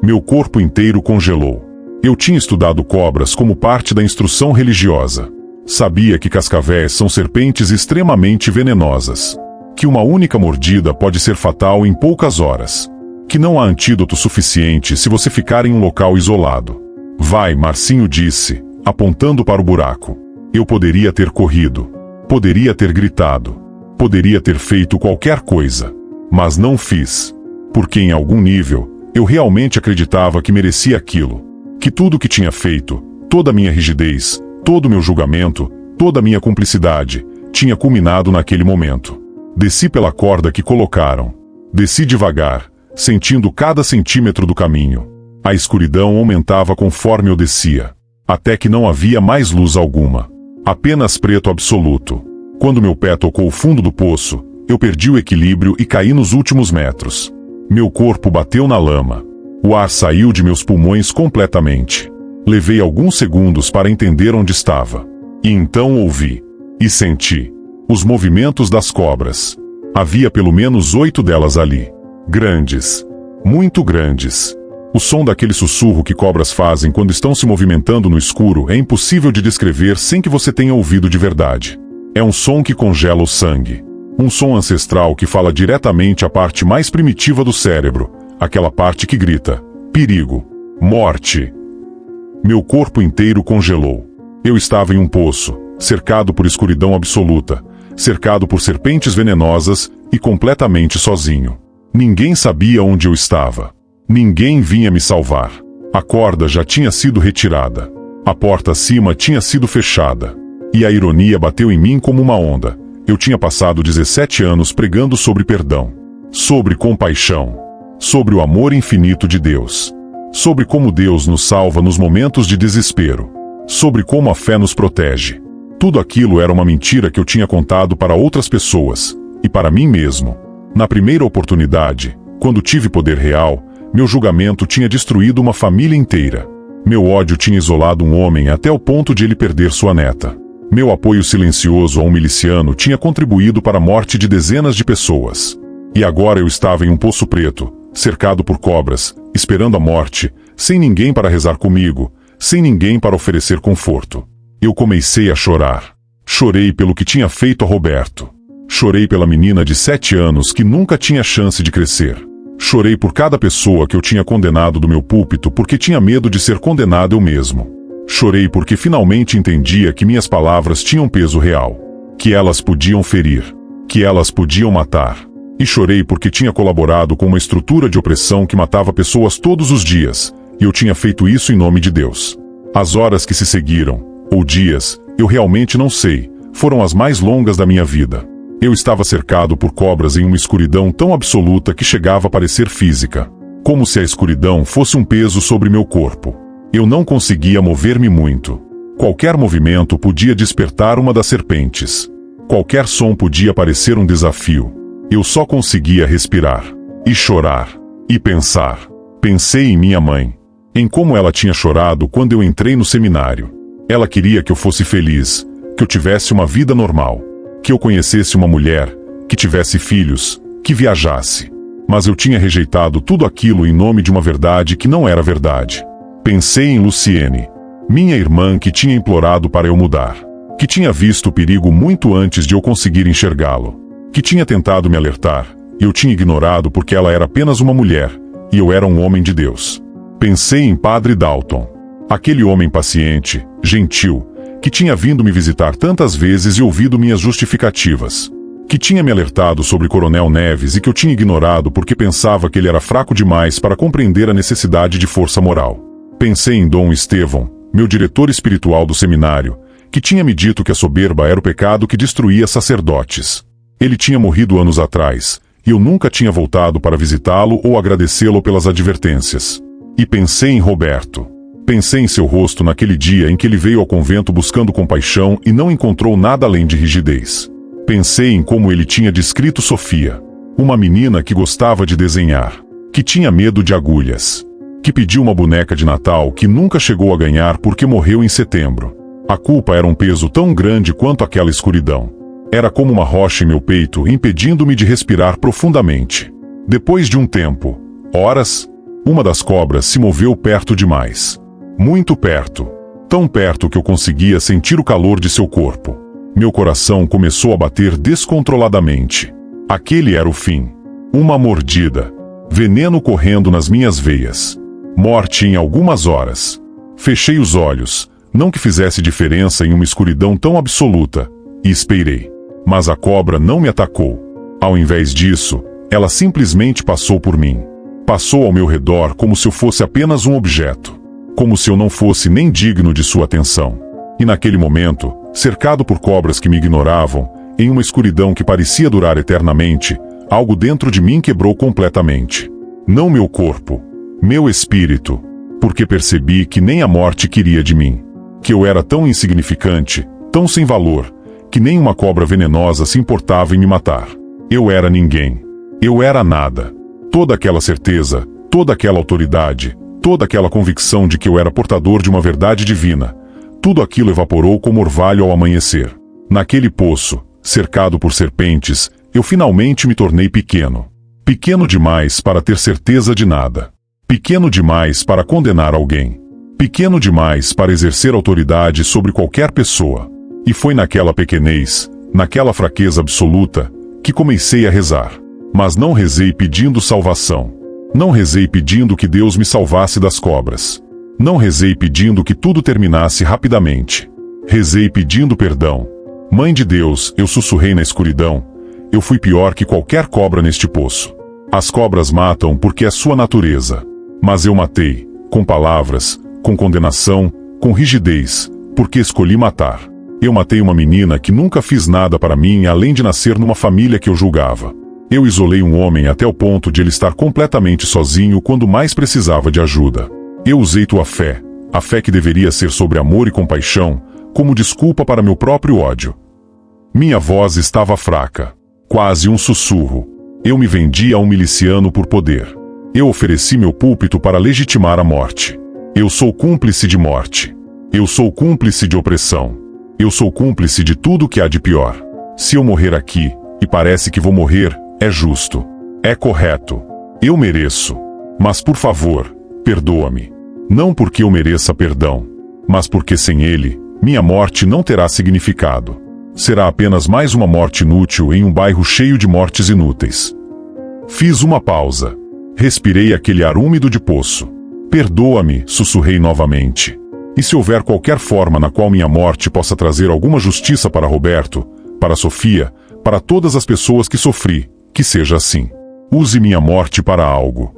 Meu corpo inteiro congelou. Eu tinha estudado cobras como parte da instrução religiosa. Sabia que cascavéis são serpentes extremamente venenosas. Que uma única mordida pode ser fatal em poucas horas. Que não há antídoto suficiente se você ficar em um local isolado. Vai, Marcinho disse, apontando para o buraco. Eu poderia ter corrido. Poderia ter gritado. Poderia ter feito qualquer coisa. Mas não fiz. Porque em algum nível, eu realmente acreditava que merecia aquilo. Que tudo o que tinha feito, toda a minha rigidez, todo o meu julgamento, toda a minha cumplicidade, tinha culminado naquele momento. Desci pela corda que colocaram. Desci devagar, sentindo cada centímetro do caminho. A escuridão aumentava conforme eu descia. Até que não havia mais luz alguma. Apenas preto absoluto. Quando meu pé tocou o fundo do poço, eu perdi o equilíbrio e caí nos últimos metros. Meu corpo bateu na lama. O ar saiu de meus pulmões completamente. Levei alguns segundos para entender onde estava. E então ouvi. E senti. Os movimentos das cobras. Havia pelo menos 8 delas ali. Grandes. Muito grandes. O som daquele sussurro que cobras fazem quando estão se movimentando no escuro é impossível de descrever sem que você tenha ouvido de verdade. É um som que congela o sangue. Um som ancestral que fala diretamente à parte mais primitiva do cérebro, aquela parte que grita: perigo, morte. Meu corpo inteiro congelou. Eu estava em um poço, cercado por escuridão absoluta, cercado por serpentes venenosas e completamente sozinho. Ninguém sabia onde eu estava. Ninguém vinha me salvar. A corda já tinha sido retirada. A porta acima tinha sido fechada. E a ironia bateu em mim como uma onda. Eu tinha passado 17 anos pregando sobre perdão, sobre compaixão, sobre o amor infinito de Deus, sobre como Deus nos salva nos momentos de desespero, sobre como a fé nos protege. Tudo aquilo era uma mentira que eu tinha contado para outras pessoas, e para mim mesmo. Na primeira oportunidade, quando tive poder real, meu julgamento tinha destruído uma família inteira. Meu ódio tinha isolado um homem até o ponto de ele perder sua neta. Meu apoio silencioso a um miliciano tinha contribuído para a morte de dezenas de pessoas. E agora eu estava em um poço preto, cercado por cobras, esperando a morte, sem ninguém para rezar comigo, sem ninguém para oferecer conforto. Eu comecei a chorar. Chorei pelo que tinha feito a Roberto. Chorei pela menina de 7 anos que nunca tinha chance de crescer. Chorei por cada pessoa que eu tinha condenado do meu púlpito porque tinha medo de ser condenado eu mesmo. Chorei porque finalmente entendia que minhas palavras tinham peso real, que elas podiam ferir, que elas podiam matar. E chorei porque tinha colaborado com uma estrutura de opressão que matava pessoas todos os dias, e eu tinha feito isso em nome de Deus. As horas que se seguiram, ou dias, eu realmente não sei, foram as mais longas da minha vida. Eu estava cercado por cobras em uma escuridão tão absoluta que chegava a parecer física, como se a escuridão fosse um peso sobre meu corpo. Eu não conseguia mover-me muito. Qualquer movimento podia despertar uma das serpentes. Qualquer som podia parecer um desafio. Eu só conseguia respirar, e chorar, e pensar. Pensei em minha mãe, em como ela tinha chorado quando eu entrei no seminário. Ela queria que eu fosse feliz, que eu tivesse uma vida normal, que eu conhecesse uma mulher, que tivesse filhos, que viajasse. Mas eu tinha rejeitado tudo aquilo em nome de uma verdade que não era verdade. Pensei em Luciene, minha irmã que tinha implorado para eu mudar, que tinha visto o perigo muito antes de eu conseguir enxergá-lo, que tinha tentado me alertar, e eu tinha ignorado porque ela era apenas uma mulher, e eu era um homem de Deus. Pensei em Padre Dalton, aquele homem paciente, gentil, que tinha vindo me visitar tantas vezes e ouvido minhas justificativas, que tinha me alertado sobre Coronel Neves e que eu tinha ignorado porque pensava que ele era fraco demais para compreender a necessidade de força moral. Pensei em Dom Estevão, meu diretor espiritual do seminário, que tinha me dito que a soberba era o pecado que destruía sacerdotes. Ele tinha morrido anos atrás, e eu nunca tinha voltado para visitá-lo ou agradecê-lo pelas advertências. E pensei em Roberto. Pensei em seu rosto naquele dia em que ele veio ao convento buscando compaixão e não encontrou nada além de rigidez. Pensei em como ele tinha descrito Sofia, uma menina que gostava de desenhar, que tinha medo de agulhas, que pediu uma boneca de Natal que nunca chegou a ganhar porque morreu em setembro. A culpa era um peso tão grande quanto aquela escuridão. Era como uma rocha em meu peito, impedindo-me de respirar profundamente. Depois de um tempo, horas, uma das cobras se moveu perto demais. Muito perto. Tão perto que eu conseguia sentir o calor de seu corpo. Meu coração começou a bater descontroladamente. Aquele era o fim. Uma mordida. Veneno correndo nas minhas veias. Morte em algumas horas. Fechei os olhos, não que fizesse diferença em uma escuridão tão absoluta, e esperei. Mas a cobra não me atacou. Ao invés disso, ela simplesmente passou por mim. Passou ao meu redor como se eu fosse apenas um objeto. Como se eu não fosse nem digno de sua atenção. E naquele momento, cercado por cobras que me ignoravam, em uma escuridão que parecia durar eternamente, algo dentro de mim quebrou completamente. Não meu corpo, meu espírito, porque percebi que nem a morte queria de mim. Que eu era tão insignificante, tão sem valor, que nem uma cobra venenosa se importava em me matar. Eu era ninguém. Eu era nada. Toda aquela certeza, toda aquela autoridade, toda aquela convicção de que eu era portador de uma verdade divina, tudo aquilo evaporou como orvalho ao amanhecer. Naquele poço, cercado por serpentes, eu finalmente me tornei pequeno. Pequeno demais para ter certeza de nada. Pequeno demais para condenar alguém. Pequeno demais para exercer autoridade sobre qualquer pessoa. E foi naquela pequenez, naquela fraqueza absoluta, que comecei a rezar. Mas não rezei pedindo salvação. Não rezei pedindo que Deus me salvasse das cobras. Não rezei pedindo que tudo terminasse rapidamente. Rezei pedindo perdão. Mãe de Deus, eu sussurrei na escuridão. Eu fui pior que qualquer cobra neste poço. As cobras matam porque é sua natureza. Mas eu matei, com palavras, com condenação, com rigidez, porque escolhi matar. Eu matei uma menina que nunca fiz nada para mim além de nascer numa família que eu julgava. Eu isolei um homem até o ponto de ele estar completamente sozinho quando mais precisava de ajuda. Eu usei tua fé, a fé que deveria ser sobre amor e compaixão, como desculpa para meu próprio ódio. Minha voz estava fraca, quase um sussurro. Eu me vendi a um miliciano por poder. Eu ofereci meu púlpito para legitimar a morte. Eu sou cúmplice de morte. Eu sou cúmplice de opressão. Eu sou cúmplice de tudo o que há de pior. Se eu morrer aqui, e parece que vou morrer, é justo. É correto. Eu mereço. Mas por favor, perdoa-me. Não porque eu mereça perdão, mas porque sem ele, minha morte não terá significado. Será apenas mais uma morte inútil em um bairro cheio de mortes inúteis. Fiz uma pausa. Respirei aquele ar úmido de poço. Perdoa-me, sussurrei novamente. E se houver qualquer forma na qual minha morte possa trazer alguma justiça para Roberto, para Sofia, para todas as pessoas que sofri, que seja assim. Use minha morte para algo.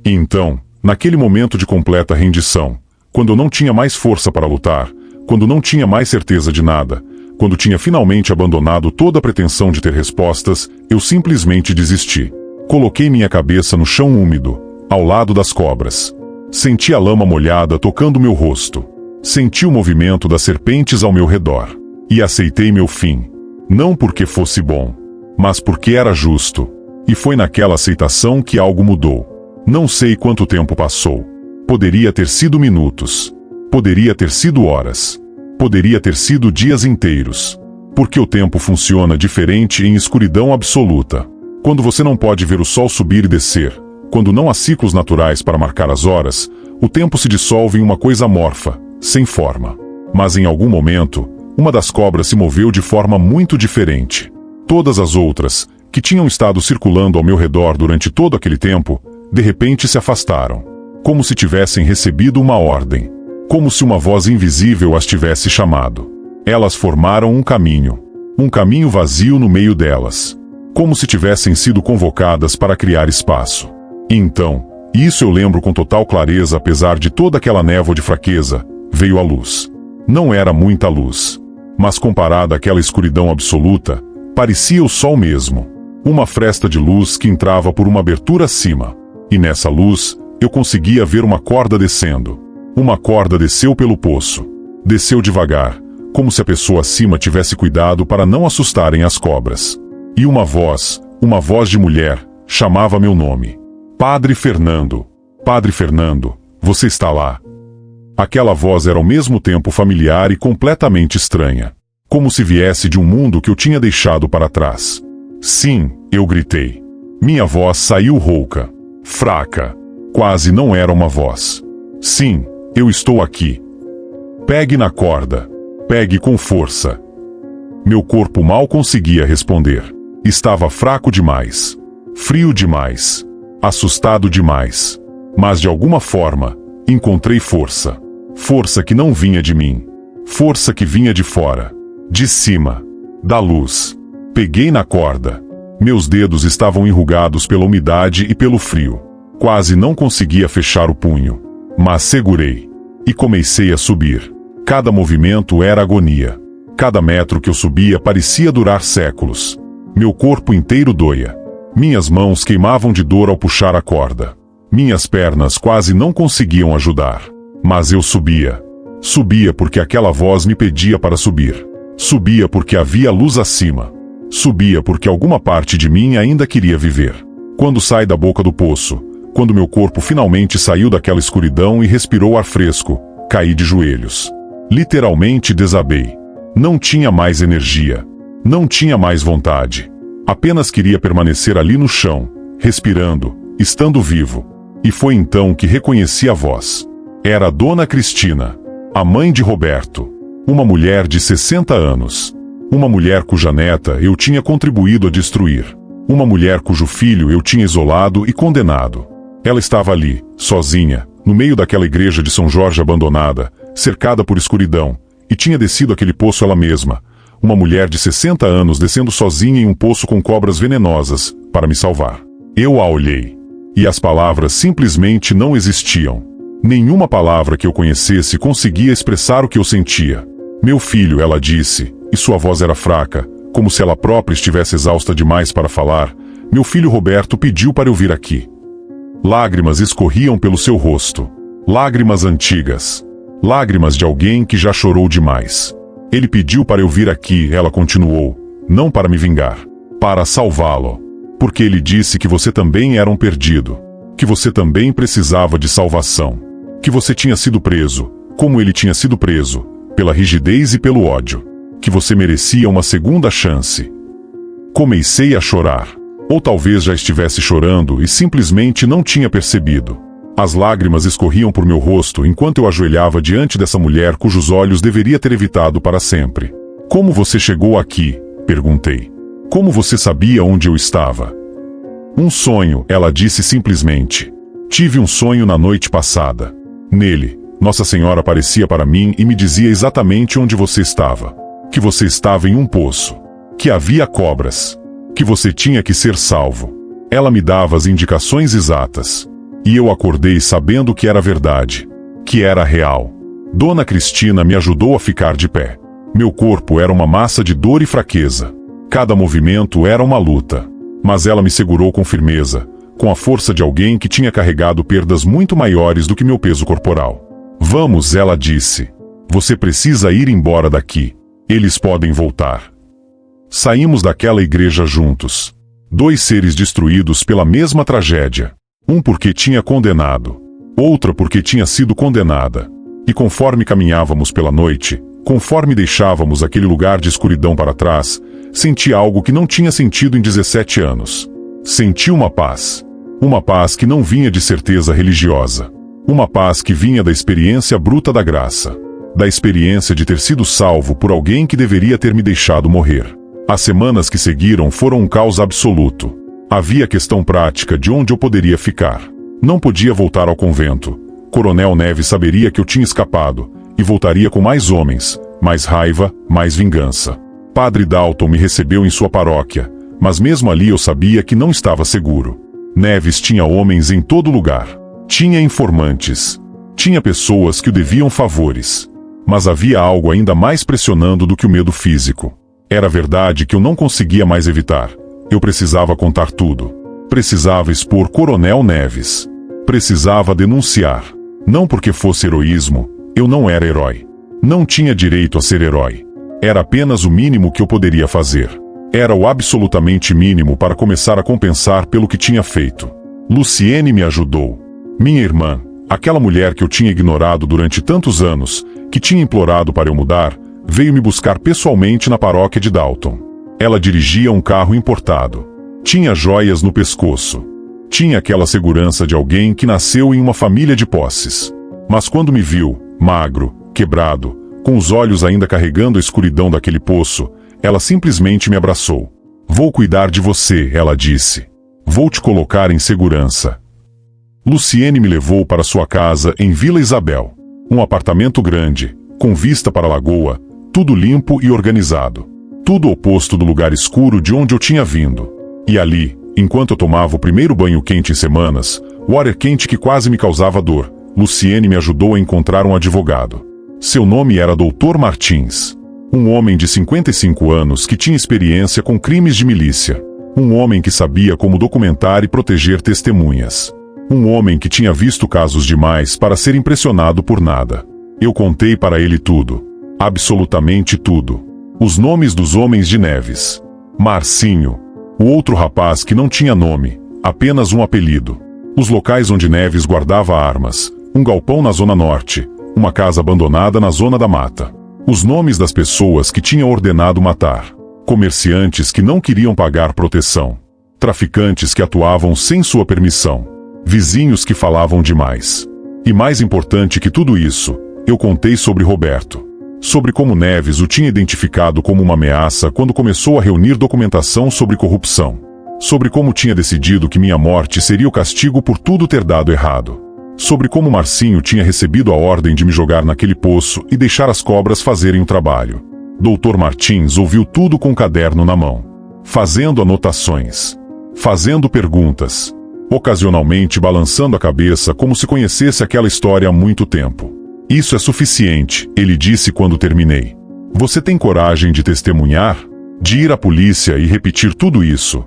E então, naquele momento de completa rendição, quando eu não tinha mais força para lutar, quando não tinha mais certeza de nada, quando tinha finalmente abandonado toda a pretensão de ter respostas, eu simplesmente desisti. Coloquei minha cabeça no chão úmido, ao lado das cobras. Senti a lama molhada tocando meu rosto. Senti o movimento das serpentes ao meu redor. E aceitei meu fim. Não porque fosse bom, mas porque era justo. E foi naquela aceitação que algo mudou. Não sei quanto tempo passou. Poderia ter sido minutos. Poderia ter sido horas. Poderia ter sido dias inteiros. Porque o tempo funciona diferente em escuridão absoluta. Quando você não pode ver o sol subir e descer, quando não há ciclos naturais para marcar as horas, o tempo se dissolve em uma coisa amorfa, sem forma. Mas em algum momento, uma das cobras se moveu de forma muito diferente. Todas as outras, que tinham estado circulando ao meu redor durante todo aquele tempo, de repente se afastaram. Como se tivessem recebido uma ordem. Como se uma voz invisível as tivesse chamado. Elas formaram um caminho vazio no meio delas. Como se tivessem sido convocadas para criar espaço. E então, isso eu lembro com total clareza apesar de toda aquela névoa de fraqueza, veio a luz. Não era muita luz. Mas comparada àquela escuridão absoluta, parecia o sol mesmo. Uma fresta de luz que entrava por uma abertura acima. E nessa luz, eu conseguia ver uma corda descendo. Uma corda desceu pelo poço. Desceu devagar, como se a pessoa acima tivesse cuidado para não assustarem as cobras. E uma voz de mulher, chamava meu nome. Padre Fernando. Padre Fernando, você está lá. Aquela voz era ao mesmo tempo familiar e completamente estranha. Como se viesse de um mundo que eu tinha deixado para trás. Sim, eu gritei. Minha voz saiu rouca. Fraca. Quase não era uma voz. Sim, eu estou aqui. Pegue na corda. Pegue com força. Meu corpo mal conseguia responder. Estava fraco demais. Frio demais. Assustado demais. Mas de alguma forma, encontrei força. Força que não vinha de mim. Força que vinha de fora. De cima. Da luz. Peguei na corda. Meus dedos estavam enrugados pela umidade e pelo frio. Quase não conseguia fechar o punho. Mas segurei. E comecei a subir. Cada movimento era agonia. Cada metro que eu subia parecia durar séculos. Meu corpo inteiro doía. Minhas mãos queimavam de dor ao puxar a corda. Minhas pernas quase não conseguiam ajudar. Mas eu subia. Subia porque aquela voz me pedia para subir. Subia porque havia luz acima. Subia porque alguma parte de mim ainda queria viver. Quando saí da boca do poço, quando meu corpo finalmente saiu daquela escuridão e respirou ar fresco, caí de joelhos. Literalmente desabei. Não tinha mais energia. Não tinha mais vontade. Apenas queria permanecer ali no chão, respirando, estando vivo. E foi então que reconheci a voz. Era a Dona Cristina, a mãe de Roberto. Uma mulher de 60 anos. Uma mulher cuja neta eu tinha contribuído a destruir. Uma mulher cujo filho eu tinha isolado e condenado. Ela estava ali, sozinha, no meio daquela igreja de São Jorge abandonada, cercada por escuridão, e tinha descido aquele poço ela mesma. Uma mulher de 60 anos descendo sozinha em um poço com cobras venenosas, para me salvar. Eu a olhei. E as palavras simplesmente não existiam. Nenhuma palavra que eu conhecesse conseguia expressar o que eu sentia. Meu filho, ela disse, e sua voz era fraca, como se ela própria estivesse exausta demais para falar. Meu filho Roberto pediu para eu vir aqui. Lágrimas escorriam pelo seu rosto. Lágrimas antigas. Lágrimas de alguém que já chorou demais. Ele pediu para eu vir aqui, ela continuou, não para me vingar, para salvá-lo. Porque ele disse que você também era um perdido, que você também precisava de salvação, que você tinha sido preso, como ele tinha sido preso, pela rigidez e pelo ódio, que você merecia uma segunda chance. Comecei a chorar. Ou talvez já estivesse chorando e simplesmente não tinha percebido. As lágrimas escorriam por meu rosto enquanto eu ajoelhava diante dessa mulher cujos olhos deveria ter evitado para sempre. Como você chegou aqui? Perguntei. Como você sabia onde eu estava? Um sonho, ela disse simplesmente. Tive um sonho na noite passada. Nele, Nossa Senhora aparecia para mim e me dizia exatamente onde você estava. Que você estava em um poço. Que havia cobras. Que você tinha que ser salvo. Ela me dava as indicações exatas. E eu acordei sabendo que era verdade. Que era real. Dona Cristina me ajudou a ficar de pé. Meu corpo era uma massa de dor e fraqueza. Cada movimento era uma luta. Mas ela me segurou com firmeza, com a força de alguém que tinha carregado perdas muito maiores do que meu peso corporal. Vamos, ela disse. Você precisa ir embora daqui. Eles podem voltar. Saímos daquela igreja juntos. 2 seres destruídos pela mesma tragédia. Um porque tinha condenado. Outra porque tinha sido condenada. E conforme caminhávamos pela noite, conforme deixávamos aquele lugar de escuridão para trás, senti algo que não tinha sentido em 17 anos. Senti uma paz. Uma paz que não vinha de certeza religiosa. Uma paz que vinha da experiência bruta da graça. Da experiência de ter sido salvo por alguém que deveria ter me deixado morrer. As semanas que seguiram foram um caos absoluto. Havia questão prática de onde eu poderia ficar. Não podia voltar ao convento. Coronel Neves saberia que eu tinha escapado, e voltaria com mais homens, mais raiva, mais vingança. Padre Dalton me recebeu em sua paróquia, mas mesmo ali eu sabia que não estava seguro. Neves tinha homens em todo lugar. Tinha informantes. Tinha pessoas que o deviam favores. Mas havia algo ainda mais pressionando do que o medo físico. Era verdade que eu não conseguia mais evitar. Eu precisava contar tudo. Precisava expor Coronel Neves. Precisava denunciar. Não porque fosse heroísmo, eu não era herói. Não tinha direito a ser herói. Era apenas o mínimo que eu poderia fazer. Era o absolutamente mínimo para começar a compensar pelo que tinha feito. Luciene me ajudou. Minha irmã, aquela mulher que eu tinha ignorado durante tantos anos, que tinha implorado para eu mudar, veio me buscar pessoalmente na paróquia de Dalton. Ela dirigia um carro importado. Tinha joias no pescoço. Tinha aquela segurança de alguém que nasceu em uma família de posses. Mas quando me viu, magro, quebrado, com os olhos ainda carregando a escuridão daquele poço, ela simplesmente me abraçou. Vou cuidar de você, ela disse. Vou te colocar em segurança. Luciene me levou para sua casa em Vila Isabel. Um apartamento grande, com vista para a lagoa, tudo limpo e organizado. Tudo oposto do lugar escuro de onde eu tinha vindo. E ali, enquanto eu tomava o primeiro banho quente em semanas, o ar quente que quase me causava dor, Luciene me ajudou a encontrar um advogado. Seu nome era Dr. Martins. Um homem de 55 anos que tinha experiência com crimes de milícia. Um homem que sabia como documentar e proteger testemunhas. Um homem que tinha visto casos demais para ser impressionado por nada. Eu contei para ele tudo. Absolutamente tudo. Os nomes dos homens de Neves. Marcinho. O outro rapaz que não tinha nome, apenas um apelido. Os locais onde Neves guardava armas. Um galpão na Zona Norte. Uma casa abandonada na Zona da Mata. Os nomes das pessoas que tinham ordenado matar. Comerciantes que não queriam pagar proteção. Traficantes que atuavam sem sua permissão. Vizinhos que falavam demais. E mais importante que tudo isso, eu contei sobre Roberto. Sobre como Neves o tinha identificado como uma ameaça quando começou a reunir documentação sobre corrupção. Sobre como tinha decidido que minha morte seria o castigo por tudo ter dado errado. Sobre como Marcinho tinha recebido a ordem de me jogar naquele poço e deixar as cobras fazerem o trabalho. Dr. Martins ouviu tudo com o caderno na mão. Fazendo anotações. Fazendo perguntas. Ocasionalmente balançando a cabeça como se conhecesse aquela história há muito tempo. Isso é suficiente, ele disse quando terminei. Você tem coragem de testemunhar? De ir à polícia e repetir tudo isso?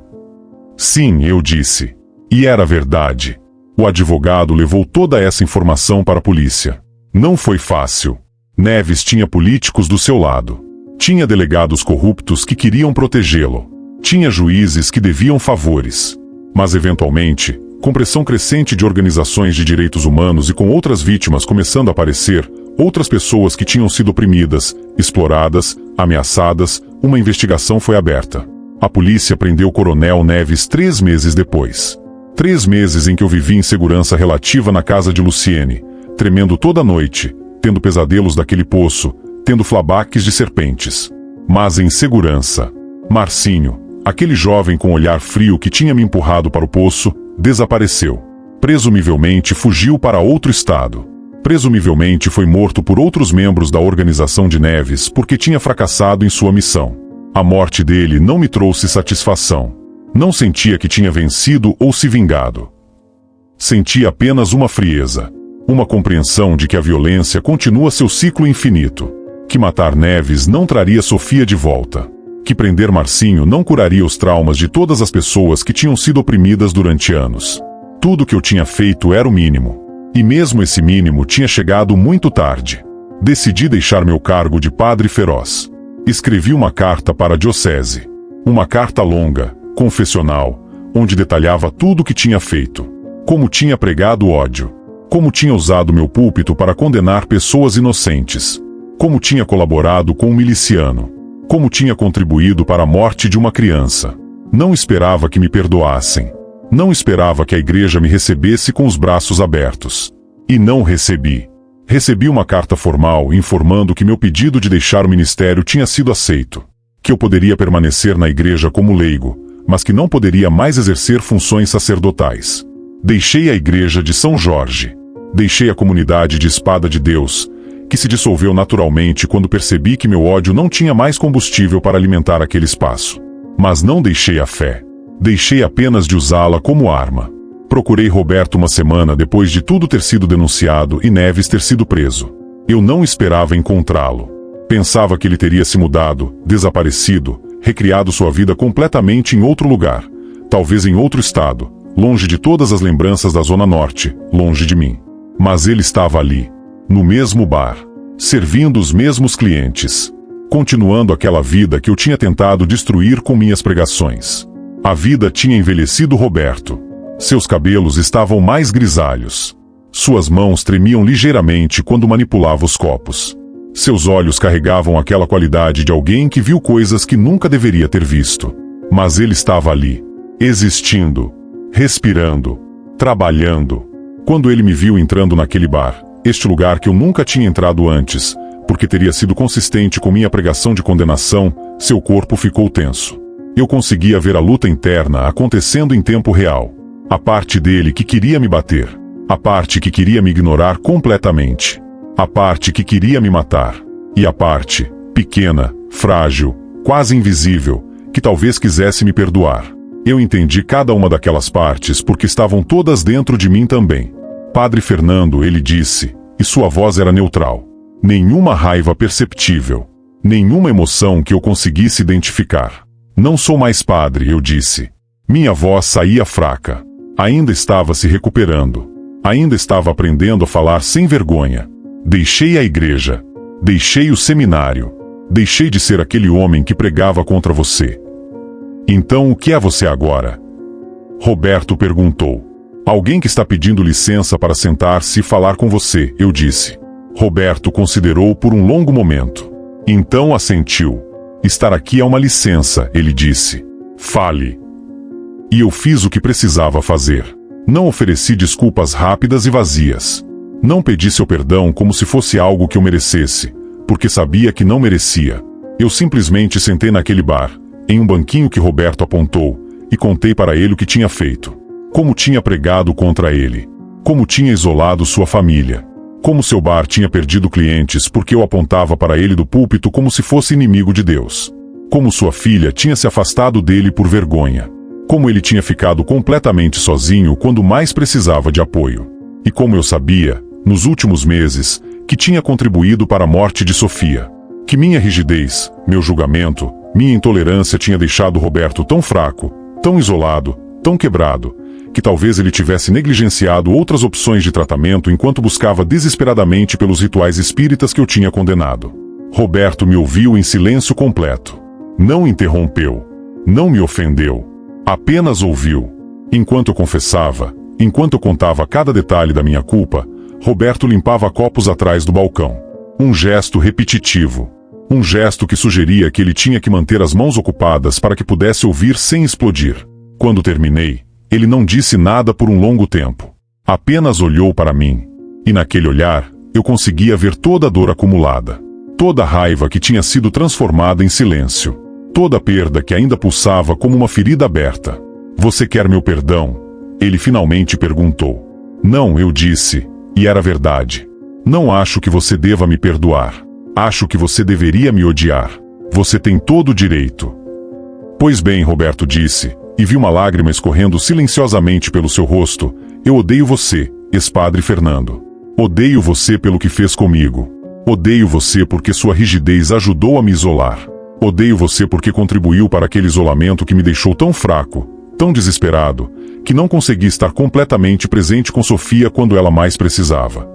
Sim, eu disse. E era verdade. O advogado levou toda essa informação para a polícia. Não foi fácil. Neves tinha políticos do seu lado. Tinha delegados corruptos que queriam protegê-lo. Tinha juízes que deviam favores. Mas eventualmente, com pressão crescente de organizações de direitos humanos e com outras vítimas começando a aparecer, Outras pessoas que tinham sido oprimidas, exploradas, ameaçadas, uma investigação foi aberta. A polícia prendeu o Coronel Neves 3 meses depois. 3 meses em que eu vivi em segurança relativa na casa de Luciene, tremendo toda noite, tendo pesadelos daquele poço, tendo flashbacks de serpentes. Mas em segurança. Marcinho, aquele jovem com olhar frio que tinha me empurrado para o poço, desapareceu. Presumivelmente fugiu para outro estado. Presumivelmente foi morto por outros membros da organização de Neves porque tinha fracassado em sua missão. A morte dele não me trouxe satisfação. Não sentia que tinha vencido ou se vingado. Sentia apenas uma frieza. Uma compreensão de que a violência continua seu ciclo infinito. Que matar Neves não traria Sofia de volta. Que prender Marcinho não curaria os traumas de todas as pessoas que tinham sido oprimidas durante anos. Tudo que eu tinha feito era o mínimo. E mesmo esse mínimo tinha chegado muito tarde. Decidi deixar meu cargo de padre feroz. Escrevi uma carta para a diocese. Uma carta longa, confessional, onde detalhava tudo o que tinha feito. Como tinha pregado ódio. Como tinha usado meu púlpito para condenar pessoas inocentes. Como tinha colaborado com um miliciano. Como tinha contribuído para a morte de uma criança. Não esperava que me perdoassem. Não esperava que a igreja me recebesse com os braços abertos. E não recebi. Recebi uma carta formal informando que meu pedido de deixar o ministério tinha sido aceito. Que eu poderia permanecer na igreja como leigo, mas que não poderia mais exercer funções sacerdotais. Deixei a igreja de São Jorge. Deixei a comunidade de Espada de Deus, que se dissolveu naturalmente quando percebi que meu ódio não tinha mais combustível para alimentar aquele espaço. Mas não deixei a fé. Deixei apenas de usá-la como arma. Procurei Roberto uma semana depois de tudo ter sido denunciado e Neves ter sido preso. Eu não esperava encontrá-lo. Pensava que ele teria se mudado, desaparecido, recriado sua vida completamente em outro lugar, talvez em outro estado, longe de todas as lembranças da Zona Norte, longe de mim. Mas ele estava ali, no mesmo bar, servindo os mesmos clientes, continuando aquela vida que eu tinha tentado destruir com minhas pregações. A vida tinha envelhecido Roberto. Seus cabelos estavam mais grisalhos. Suas mãos tremiam ligeiramente quando manipulava os copos. Seus olhos carregavam aquela qualidade de alguém que viu coisas que nunca deveria ter visto. Mas ele estava ali, existindo, respirando, trabalhando. Quando ele me viu entrando naquele bar, este lugar que eu nunca tinha entrado antes, porque teria sido consistente com minha pregação de condenação, seu corpo ficou tenso. Eu conseguia ver a luta interna acontecendo em tempo real. A parte dele que queria me bater. A parte que queria me ignorar completamente. A parte que queria me matar. E a parte, pequena, frágil, quase invisível, que talvez quisesse me perdoar. Eu entendi cada uma daquelas partes porque estavam todas dentro de mim também. Padre Fernando, ele disse, e sua voz era neutral. Nenhuma raiva perceptível. Nenhuma emoção que eu conseguisse identificar. Não sou mais padre, eu disse. Minha voz saía fraca. Ainda estava se recuperando. Ainda estava aprendendo a falar sem vergonha. Deixei a igreja. Deixei o seminário. Deixei de ser aquele homem que pregava contra você. Então o que é você agora? Roberto perguntou. Alguém que está pedindo licença para sentar-se e falar com você, eu disse. Roberto considerou por um longo momento. Então assentiu. Estar aqui é uma licença, ele disse. Fale. E eu fiz o que precisava fazer. Não ofereci desculpas rápidas e vazias. Não pedi seu perdão como se fosse algo que eu merecesse, porque sabia que não merecia. Eu simplesmente sentei naquele bar, em um banquinho que Roberto apontou, e contei para ele o que tinha feito. Como tinha pregado contra ele. Como tinha isolado sua família. Como seu bar tinha perdido clientes porque eu apontava para ele do púlpito como se fosse inimigo de Deus. Como sua filha tinha se afastado dele por vergonha. Como ele tinha ficado completamente sozinho quando mais precisava de apoio. E como eu sabia, nos últimos meses, que tinha contribuído para a morte de Sofia. Que minha rigidez, meu julgamento, minha intolerância tinha deixado Roberto tão fraco, tão isolado, tão quebrado, que talvez ele tivesse negligenciado outras opções de tratamento enquanto buscava desesperadamente pelos rituais espíritas que eu tinha condenado. Roberto me ouviu em silêncio completo. Não interrompeu. Não me ofendeu. Apenas ouviu. Enquanto eu confessava, enquanto eu contava cada detalhe da minha culpa, Roberto limpava copos atrás do balcão. Um gesto repetitivo. Um gesto que sugeria que ele tinha que manter as mãos ocupadas para que pudesse ouvir sem explodir. Quando terminei, ele não disse nada por um longo tempo. Apenas olhou para mim. E naquele olhar, eu conseguia ver toda a dor acumulada. Toda a raiva que tinha sido transformada em silêncio. Toda a perda que ainda pulsava como uma ferida aberta. Você quer meu perdão? Ele finalmente perguntou. Não, eu disse, e era verdade. Não acho que você deva me perdoar. Acho que você deveria me odiar. Você tem todo o direito. Pois bem, Roberto disse, e vi uma lágrima escorrendo silenciosamente pelo seu rosto. Eu odeio você, ex-padre Fernando. Odeio você pelo que fez comigo. Odeio você porque sua rigidez ajudou a me isolar. Odeio você porque contribuiu para aquele isolamento que me deixou tão fraco, tão desesperado, que não consegui estar completamente presente com Sofia quando ela mais precisava.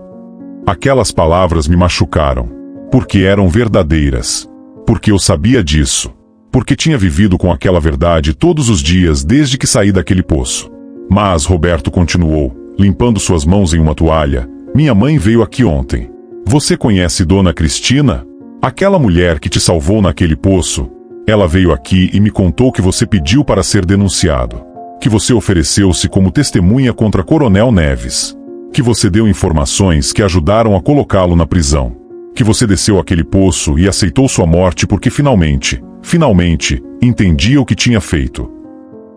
Aquelas palavras me machucaram, porque eram verdadeiras. Porque eu sabia disso. Porque tinha vivido com aquela verdade todos os dias desde que saí daquele poço. Mas Roberto continuou, limpando suas mãos em uma toalha. Minha mãe veio aqui ontem. Você conhece Dona Cristina? Aquela mulher que te salvou naquele poço? Ela veio aqui e me contou que você pediu para ser denunciado. Que você ofereceu-se como testemunha contra Coronel Neves. Que você deu informações que ajudaram a colocá-lo na prisão. Que você desceu aquele poço e aceitou sua morte porque finalmente, entendia o que tinha feito.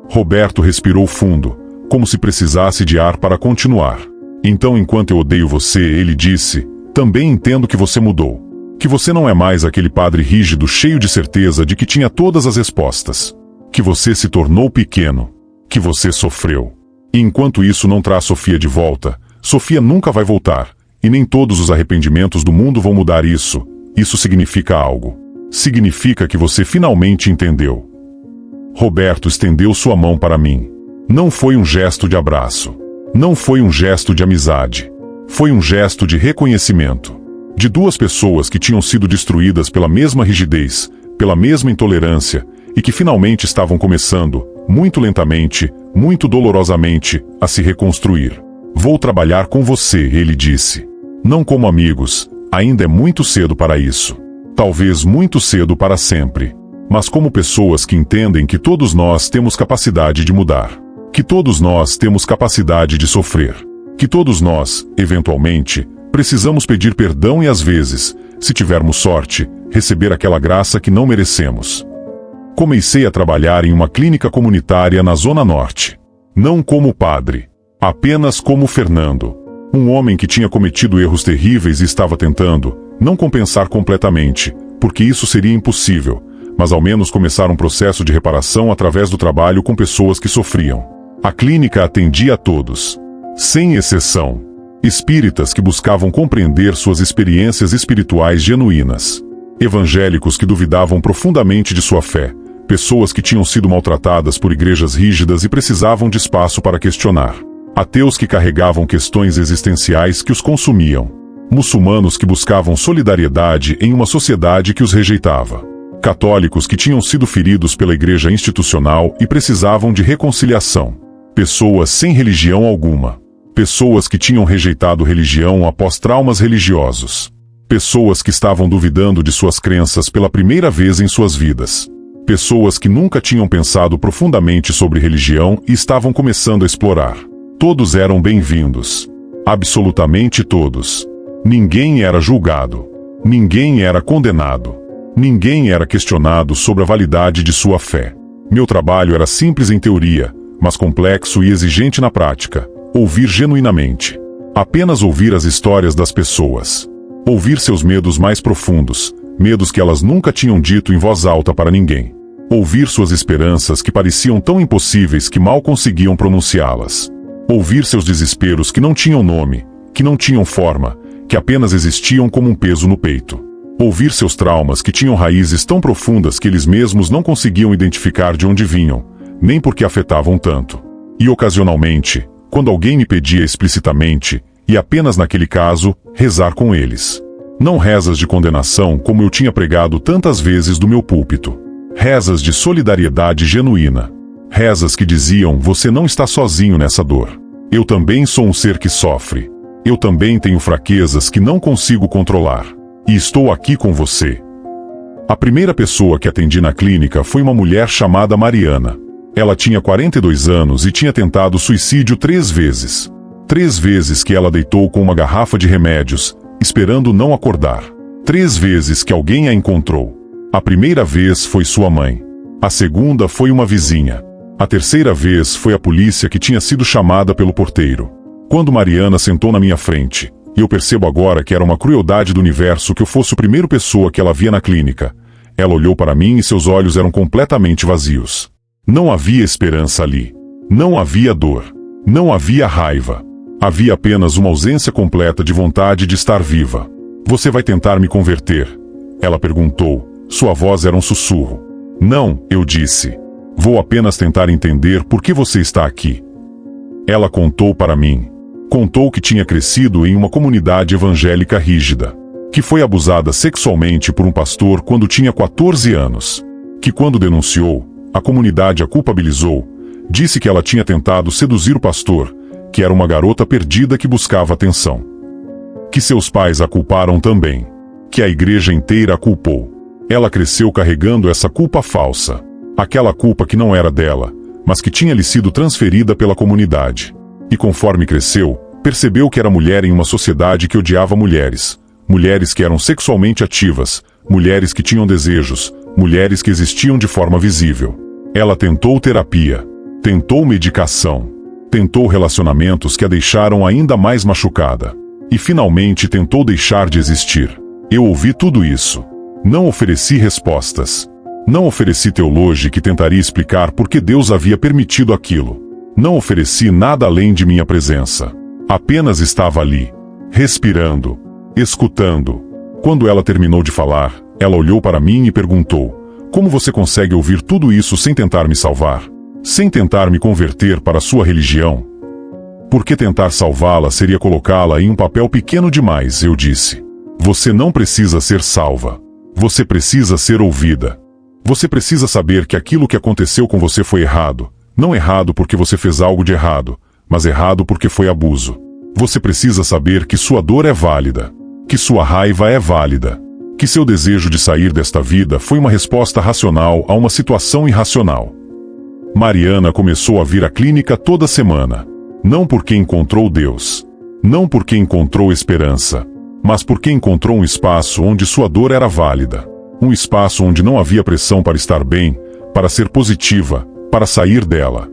Roberto respirou fundo, como se precisasse de ar para continuar. Então, enquanto eu odeio você, ele disse, também entendo que você mudou. Que você não é mais aquele padre rígido cheio de certeza de que tinha todas as respostas. Que você se tornou pequeno. Que você sofreu. E enquanto isso não traz Sofia de volta, Sofia nunca vai voltar, e nem todos os arrependimentos do mundo vão mudar isso. Isso significa algo. Significa que você finalmente entendeu. Roberto estendeu sua mão para mim. Não foi um gesto de abraço. Não foi um gesto de amizade. Foi um gesto de reconhecimento. De duas pessoas que tinham sido destruídas pela mesma rigidez, pela mesma intolerância, e que finalmente estavam começando, muito lentamente, muito dolorosamente, a se reconstruir. Vou trabalhar com você, ele disse. Não como amigos, ainda é muito cedo para isso. Talvez muito cedo para sempre. Mas como pessoas que entendem que todos nós temos capacidade de mudar. Que todos nós temos capacidade de sofrer. Que todos nós, eventualmente, precisamos pedir perdão e às vezes, se tivermos sorte, receber aquela graça que não merecemos. Comecei a trabalhar em uma clínica comunitária na Zona Norte. Não como padre. Apenas como Fernando. Um homem que tinha cometido erros terríveis e estava tentando, não compensar completamente, porque isso seria impossível, mas ao menos começar um processo de reparação através do trabalho com pessoas que sofriam. A clínica atendia a todos. Sem exceção. Espíritas que buscavam compreender suas experiências espirituais genuínas. Evangélicos que duvidavam profundamente de sua fé. Pessoas que tinham sido maltratadas por igrejas rígidas e precisavam de espaço para questionar. Ateus que carregavam questões existenciais que os consumiam. Muçulmanos que buscavam solidariedade em uma sociedade que os rejeitava. Católicos que tinham sido feridos pela igreja institucional e precisavam de reconciliação. Pessoas sem religião alguma. Pessoas que tinham rejeitado religião após traumas religiosos. Pessoas que estavam duvidando de suas crenças pela primeira vez em suas vidas. Pessoas que nunca tinham pensado profundamente sobre religião e estavam começando a explorar. Todos eram bem-vindos. Absolutamente todos. Ninguém era julgado. Ninguém era condenado. Ninguém era questionado sobre a validade de sua fé. Meu trabalho era simples em teoria, mas complexo e exigente na prática. Ouvir genuinamente. Apenas ouvir as histórias das pessoas. Ouvir seus medos mais profundos, medos que elas nunca tinham dito em voz alta para ninguém. Ouvir suas esperanças que pareciam tão impossíveis que mal conseguiam pronunciá-las. Ouvir seus desesperos que não tinham nome, que não tinham forma, que apenas existiam como um peso no peito. Ouvir seus traumas que tinham raízes tão profundas que eles mesmos não conseguiam identificar de onde vinham, nem porque afetavam tanto. E ocasionalmente, quando alguém me pedia explicitamente, e apenas naquele caso, rezar com eles. Não rezas de condenação como eu tinha pregado tantas vezes do meu púlpito. Rezas de solidariedade genuína. Rezas que diziam, você não está sozinho nessa dor. Eu também sou um ser que sofre. Eu também tenho fraquezas que não consigo controlar. E estou aqui com você. A primeira pessoa que atendi na clínica foi uma mulher chamada Mariana. Ela tinha 42 anos e tinha tentado suicídio 3 vezes. 3 vezes que ela deitou com uma garrafa de remédios, esperando não acordar. 3 vezes que alguém a encontrou. A primeira vez foi sua mãe. A segunda foi uma vizinha. A terceira vez foi a polícia que tinha sido chamada pelo porteiro. Quando Mariana sentou na minha frente, e eu percebo agora que era uma crueldade do universo que eu fosse a primeira pessoa que ela via na clínica, ela olhou para mim e seus olhos eram completamente vazios. Não havia esperança ali. Não havia dor. Não havia raiva. Havia apenas uma ausência completa de vontade de estar viva. Você vai tentar me converter? Ela perguntou. Sua voz era um sussurro. Não, eu disse. Vou apenas tentar entender por que você está aqui. Ela contou para mim. Contou que tinha crescido em uma comunidade evangélica rígida. Que foi abusada sexualmente por um pastor quando tinha 14 anos. Que quando denunciou, a comunidade a culpabilizou. Disse que ela tinha tentado seduzir o pastor, que era uma garota perdida que buscava atenção. Que seus pais a culparam também. Que a igreja inteira a culpou. Ela cresceu carregando essa culpa falsa. Aquela culpa que não era dela, mas que tinha lhe sido transferida pela comunidade. E conforme cresceu, percebeu que era mulher em uma sociedade que odiava mulheres. Mulheres que eram sexualmente ativas, mulheres que tinham desejos, mulheres que existiam de forma visível. Ela tentou terapia, tentou medicação, tentou relacionamentos que a deixaram ainda mais machucada. E finalmente tentou deixar de existir. Eu ouvi tudo isso. Não ofereci respostas. Não ofereci teologia que tentaria explicar por que Deus havia permitido aquilo. Não ofereci nada além de minha presença. Apenas estava ali, respirando, escutando. Quando ela terminou de falar, ela olhou para mim e perguntou: como você consegue ouvir tudo isso sem tentar me salvar? Sem tentar me converter para a sua religião? Porque tentar salvá-la seria colocá-la em um papel pequeno demais, eu disse. Você não precisa ser salva. Você precisa ser ouvida. Você precisa saber que aquilo que aconteceu com você foi errado. Não errado porque você fez algo de errado, mas errado porque foi abuso. Você precisa saber que sua dor é válida. Que sua raiva é válida. Que seu desejo de sair desta vida foi uma resposta racional a uma situação irracional. Mariana começou a vir à clínica toda semana. Não porque encontrou Deus. Não porque encontrou esperança. Mas porque encontrou um espaço onde sua dor era válida. Um espaço onde não havia pressão para estar bem, para ser positiva, para sair dela.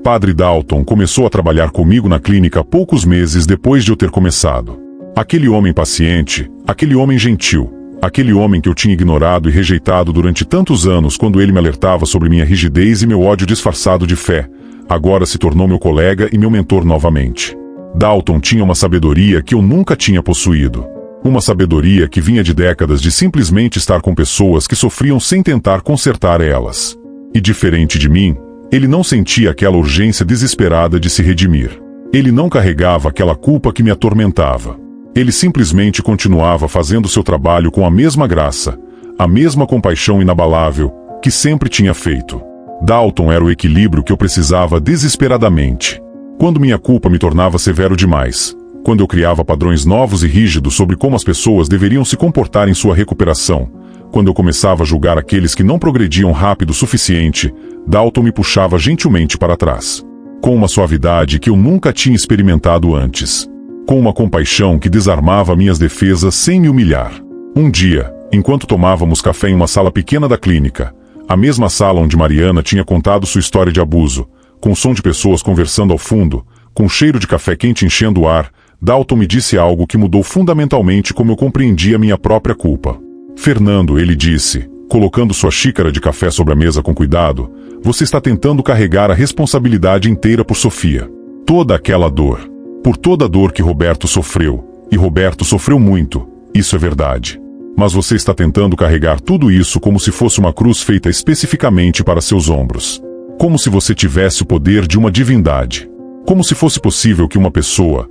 Padre Dalton começou a trabalhar comigo na clínica poucos meses depois de eu ter começado. Aquele homem paciente, aquele homem gentil, aquele homem que eu tinha ignorado e rejeitado durante tantos anos quando ele me alertava sobre minha rigidez e meu ódio disfarçado de fé, agora se tornou meu colega e meu mentor novamente. Dalton tinha uma sabedoria que eu nunca tinha possuído. Uma sabedoria que vinha de décadas de simplesmente estar com pessoas que sofriam sem tentar consertar elas. E diferente de mim, ele não sentia aquela urgência desesperada de se redimir. Ele não carregava aquela culpa que me atormentava. Ele simplesmente continuava fazendo seu trabalho com a mesma graça, a mesma compaixão inabalável que sempre tinha feito. Dalton era o equilíbrio que eu precisava desesperadamente. Quando minha culpa me tornava severo demais, quando eu criava padrões novos e rígidos sobre como as pessoas deveriam se comportar em sua recuperação, quando eu começava a julgar aqueles que não progrediam rápido o suficiente, Dalton me puxava gentilmente para trás. Com uma suavidade que eu nunca tinha experimentado antes. Com uma compaixão que desarmava minhas defesas sem me humilhar. Um dia, enquanto tomávamos café em uma sala pequena da clínica, a mesma sala onde Mariana tinha contado sua história de abuso, com o som de pessoas conversando ao fundo, com o cheiro de café quente enchendo o ar, Dalton me disse algo que mudou fundamentalmente como eu compreendia minha própria culpa. Fernando, ele disse, colocando sua xícara de café sobre a mesa com cuidado, você está tentando carregar a responsabilidade inteira por Sofia. Toda aquela dor. Por toda a dor que Roberto sofreu. E Roberto sofreu muito, isso é verdade. Mas você está tentando carregar tudo isso como se fosse uma cruz feita especificamente para seus ombros. Como se você tivesse o poder de uma divindade. Como se fosse possível que uma pessoa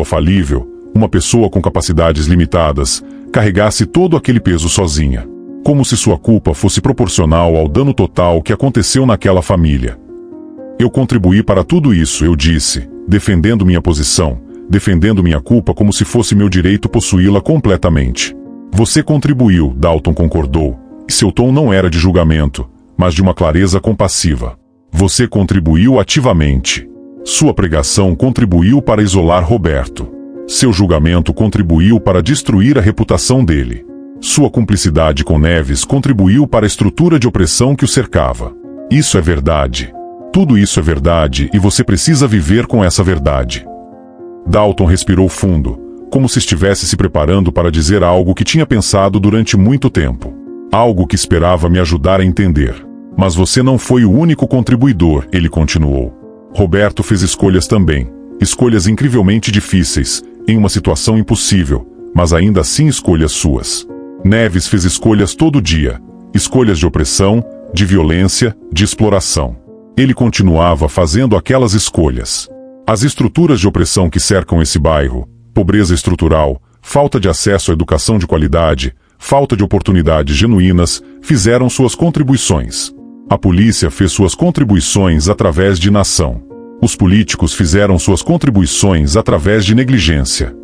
falível, uma pessoa com capacidades limitadas, carregasse todo aquele peso sozinha. Como se sua culpa fosse proporcional ao dano total que aconteceu naquela família. Eu contribuí para tudo isso, eu disse, defendendo minha posição, defendendo minha culpa como se fosse meu direito possuí-la completamente. Você contribuiu, Dalton concordou, e seu tom não era de julgamento, mas de uma clareza compassiva. Você contribuiu ativamente. Sua pregação contribuiu para isolar Roberto. Seu julgamento contribuiu para destruir a reputação dele. Sua cumplicidade com Neves contribuiu para a estrutura de opressão que o cercava. Isso é verdade. Tudo isso é verdade e você precisa viver com essa verdade. Dalton respirou fundo, como se estivesse se preparando para dizer algo que tinha pensado durante muito tempo. Algo que esperava me ajudar a entender. Mas você não foi o único contribuidor, ele continuou. Roberto fez escolhas também. Escolhas incrivelmente difíceis, em uma situação impossível, mas ainda assim escolhas suas. Neves fez escolhas todo dia. Escolhas de opressão, de violência, de exploração. Ele continuava fazendo aquelas escolhas. As estruturas de opressão que cercam esse bairro, pobreza estrutural, falta de acesso à educação de qualidade, falta de oportunidades genuínas, fizeram suas contribuições. A polícia fez suas contribuições através de inação. Os políticos fizeram suas contribuições através de negligência.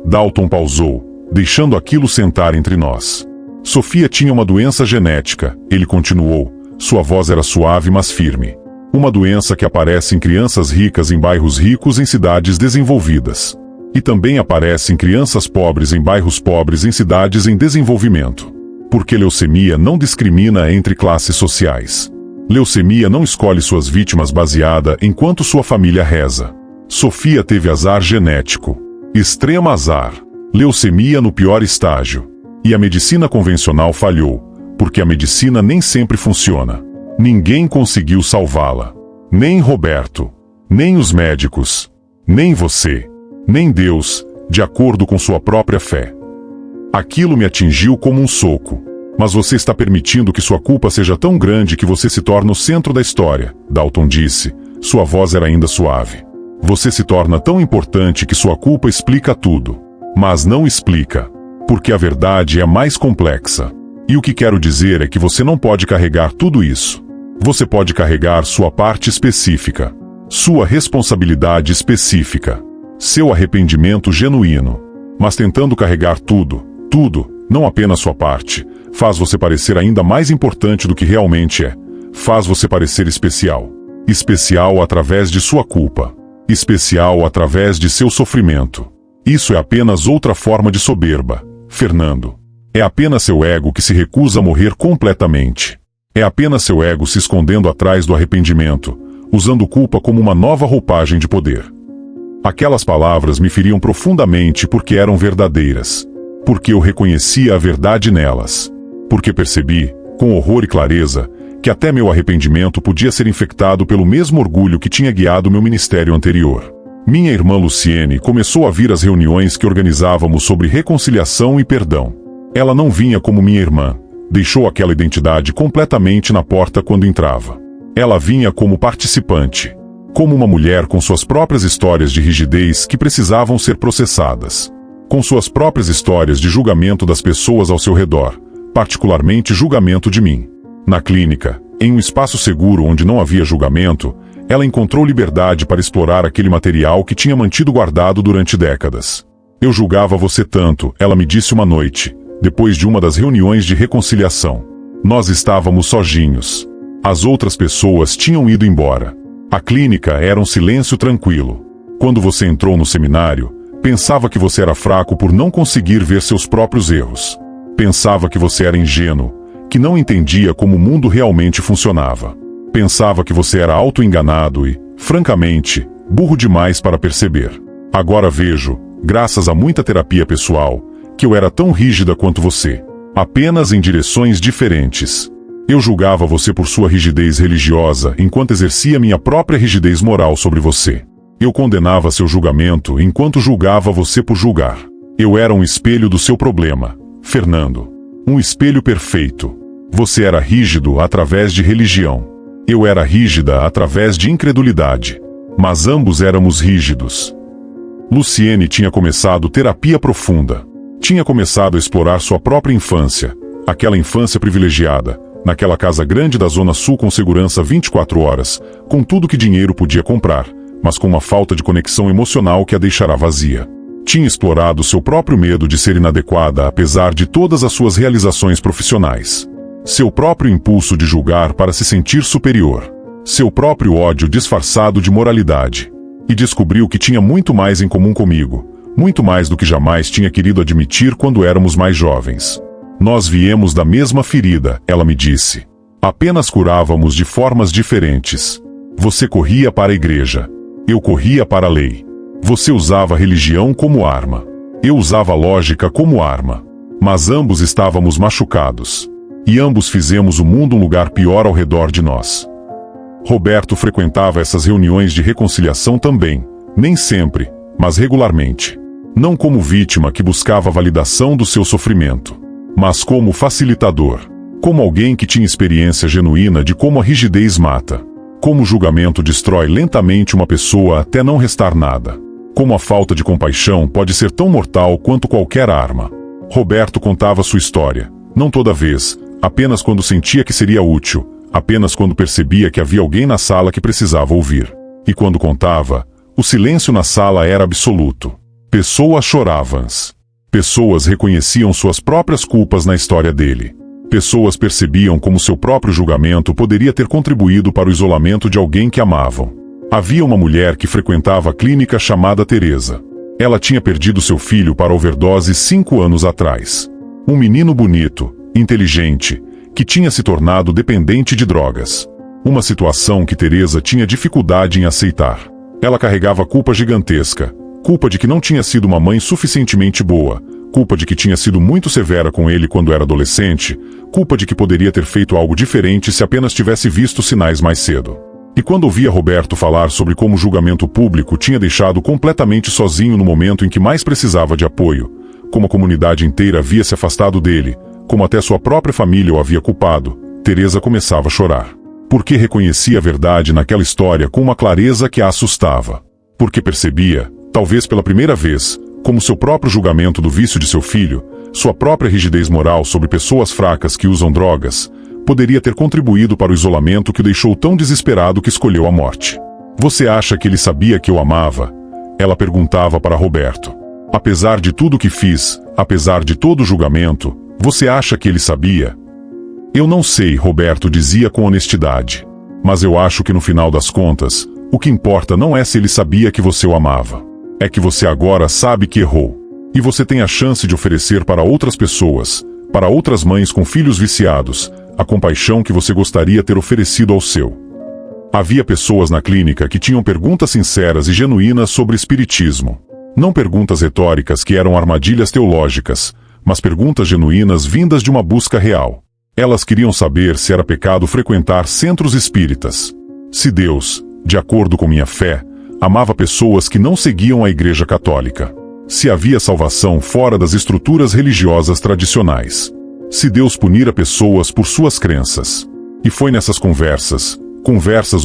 Dalton pausou, deixando aquilo sentar entre nós. Sofia tinha uma doença genética, ele continuou. Sua voz era suave mas firme. Uma doença que aparece em crianças ricas em bairros ricos em cidades desenvolvidas. E também aparece em crianças pobres em bairros pobres em cidades em desenvolvimento. Porque leucemia não discrimina entre classes sociais. Leucemia não escolhe suas vítimas baseada em quanto sua família reza. Sofia teve azar genético. Extremo azar. Leucemia no pior estágio. E a medicina convencional falhou, porque a medicina nem sempre funciona. Ninguém conseguiu salvá-la. Nem Roberto. Nem os médicos. Nem você. Nem Deus, de acordo com sua própria fé. Aquilo me atingiu como um soco. Mas você está permitindo que sua culpa seja tão grande que você se torna o centro da história, Dalton disse. Sua voz era ainda suave. Você se torna tão importante que sua culpa explica tudo. Mas não explica. Porque a verdade é mais complexa. E o que quero dizer é que você não pode carregar tudo isso. Você pode carregar sua parte específica. Sua responsabilidade específica. Seu arrependimento genuíno. Mas tentando carregar tudo, não apenas sua parte, faz você parecer ainda mais importante do que realmente é. Faz você parecer especial. Especial através de sua culpa. Especial através de seu sofrimento. Isso é apenas outra forma de soberba, Fernando. É apenas seu ego que se recusa a morrer completamente. É apenas seu ego se escondendo atrás do arrependimento, usando culpa como uma nova roupagem de poder. Aquelas palavras me feriam profundamente porque eram verdadeiras. Porque eu reconhecia a verdade nelas. Porque percebi, com horror e clareza, que até meu arrependimento podia ser infectado pelo mesmo orgulho que tinha guiado meu ministério anterior. Minha irmã Luciene começou a vir às reuniões que organizávamos sobre reconciliação e perdão. Ela não vinha como minha irmã, deixou aquela identidade completamente na porta quando entrava. Ela vinha como participante, como uma mulher com suas próprias histórias de rigidez que precisavam ser processadas. Com suas próprias histórias de julgamento das pessoas ao seu redor, particularmente julgamento de mim. Na clínica, em um espaço seguro onde não havia julgamento, ela encontrou liberdade para explorar aquele material que tinha mantido guardado durante décadas. Eu julgava você tanto, ela me disse uma noite, depois de uma das reuniões de reconciliação. Nós estávamos sozinhos. As outras pessoas tinham ido embora. A clínica era um silêncio tranquilo. Quando você entrou no seminário, pensava que você era fraco por não conseguir ver seus próprios erros. Pensava que você era ingênuo, que não entendia como o mundo realmente funcionava. Pensava que você era auto-enganado e, francamente, burro demais para perceber. Agora vejo, graças a muita terapia pessoal, que eu era tão rígida quanto você, apenas em direções diferentes. Eu julgava você por sua rigidez religiosa enquanto exercia minha própria rigidez moral sobre você. Eu condenava seu julgamento enquanto julgava você por julgar. Eu era um espelho do seu problema, Fernando. Um espelho perfeito. Você era rígido através de religião. Eu era rígida através de incredulidade. Mas ambos éramos rígidos. Luciene tinha começado terapia profunda. Tinha começado a explorar sua própria infância. Aquela infância privilegiada, naquela casa grande da Zona Sul com segurança 24 horas, com tudo que dinheiro podia comprar, mas com uma falta de conexão emocional que a deixará vazia. Tinha explorado seu próprio medo de ser inadequada apesar de todas as suas realizações profissionais. Seu próprio impulso de julgar para se sentir superior. Seu próprio ódio disfarçado de moralidade. E descobriu que tinha muito mais em comum comigo, muito mais do que jamais tinha querido admitir quando éramos mais jovens. Nós viemos da mesma ferida, ela me disse. Apenas curávamos de formas diferentes. Você corria para a igreja. Eu corria para a lei. Você usava a religião como arma. Eu usava a lógica como arma. Mas ambos estávamos machucados. E ambos fizemos o mundo um lugar pior ao redor de nós. Roberto frequentava essas reuniões de reconciliação também, nem sempre, mas regularmente. Não como vítima que buscava a validação do seu sofrimento, mas como facilitador. Como alguém que tinha experiência genuína de como a rigidez mata. Como o julgamento destrói lentamente uma pessoa até não restar nada. Como a falta de compaixão pode ser tão mortal quanto qualquer arma. Roberto contava sua história, não toda vez, apenas quando sentia que seria útil, apenas quando percebia que havia alguém na sala que precisava ouvir. E quando contava, o silêncio na sala era absoluto. Pessoas choravam. Pessoas reconheciam suas próprias culpas na história dele. Pessoas percebiam como seu próprio julgamento poderia ter contribuído para o isolamento de alguém que amavam. Havia uma mulher que frequentava a clínica chamada Teresa. Ela tinha perdido seu filho para overdose 5 anos atrás. Um menino bonito, inteligente, que tinha se tornado dependente de drogas. Uma situação que Teresa tinha dificuldade em aceitar. Ela carregava culpa gigantesca. Culpa de que não tinha sido uma mãe suficientemente boa. Culpa de que tinha sido muito severa com ele quando era adolescente. Culpa de que poderia ter feito algo diferente se apenas tivesse visto sinais mais cedo. E quando ouvia Roberto falar sobre como o julgamento público tinha deixado completamente sozinho no momento em que mais precisava de apoio, como a comunidade inteira havia se afastado dele, como até sua própria família o havia culpado, Teresa começava a chorar. Porque reconhecia a verdade naquela história com uma clareza que a assustava. Porque percebia, talvez pela primeira vez, como seu próprio julgamento do vício de seu filho, sua própria rigidez moral sobre pessoas fracas que usam drogas, poderia ter contribuído para o isolamento que o deixou tão desesperado que escolheu a morte. Você acha que ele sabia que eu amava? Ela perguntava para Roberto. Apesar de tudo que fiz, apesar de todo o julgamento, você acha que ele sabia? Eu não sei, Roberto dizia com honestidade. Mas eu acho que no final das contas, o que importa não é se ele sabia que você o amava. É que você agora sabe que errou. E você tem a chance de oferecer para outras pessoas, para outras mães com filhos viciados, a compaixão que você gostaria ter oferecido ao seu. Havia pessoas na clínica que tinham perguntas sinceras e genuínas sobre espiritismo. Não perguntas retóricas que eram armadilhas teológicas, mas perguntas genuínas vindas de uma busca real. Elas queriam saber se era pecado frequentar centros espíritas. Se Deus, de acordo com minha fé, amava pessoas que não seguiam a Igreja Católica. Se havia salvação fora das estruturas religiosas tradicionais. Se Deus punira pessoas por suas crenças. E foi nessas conversas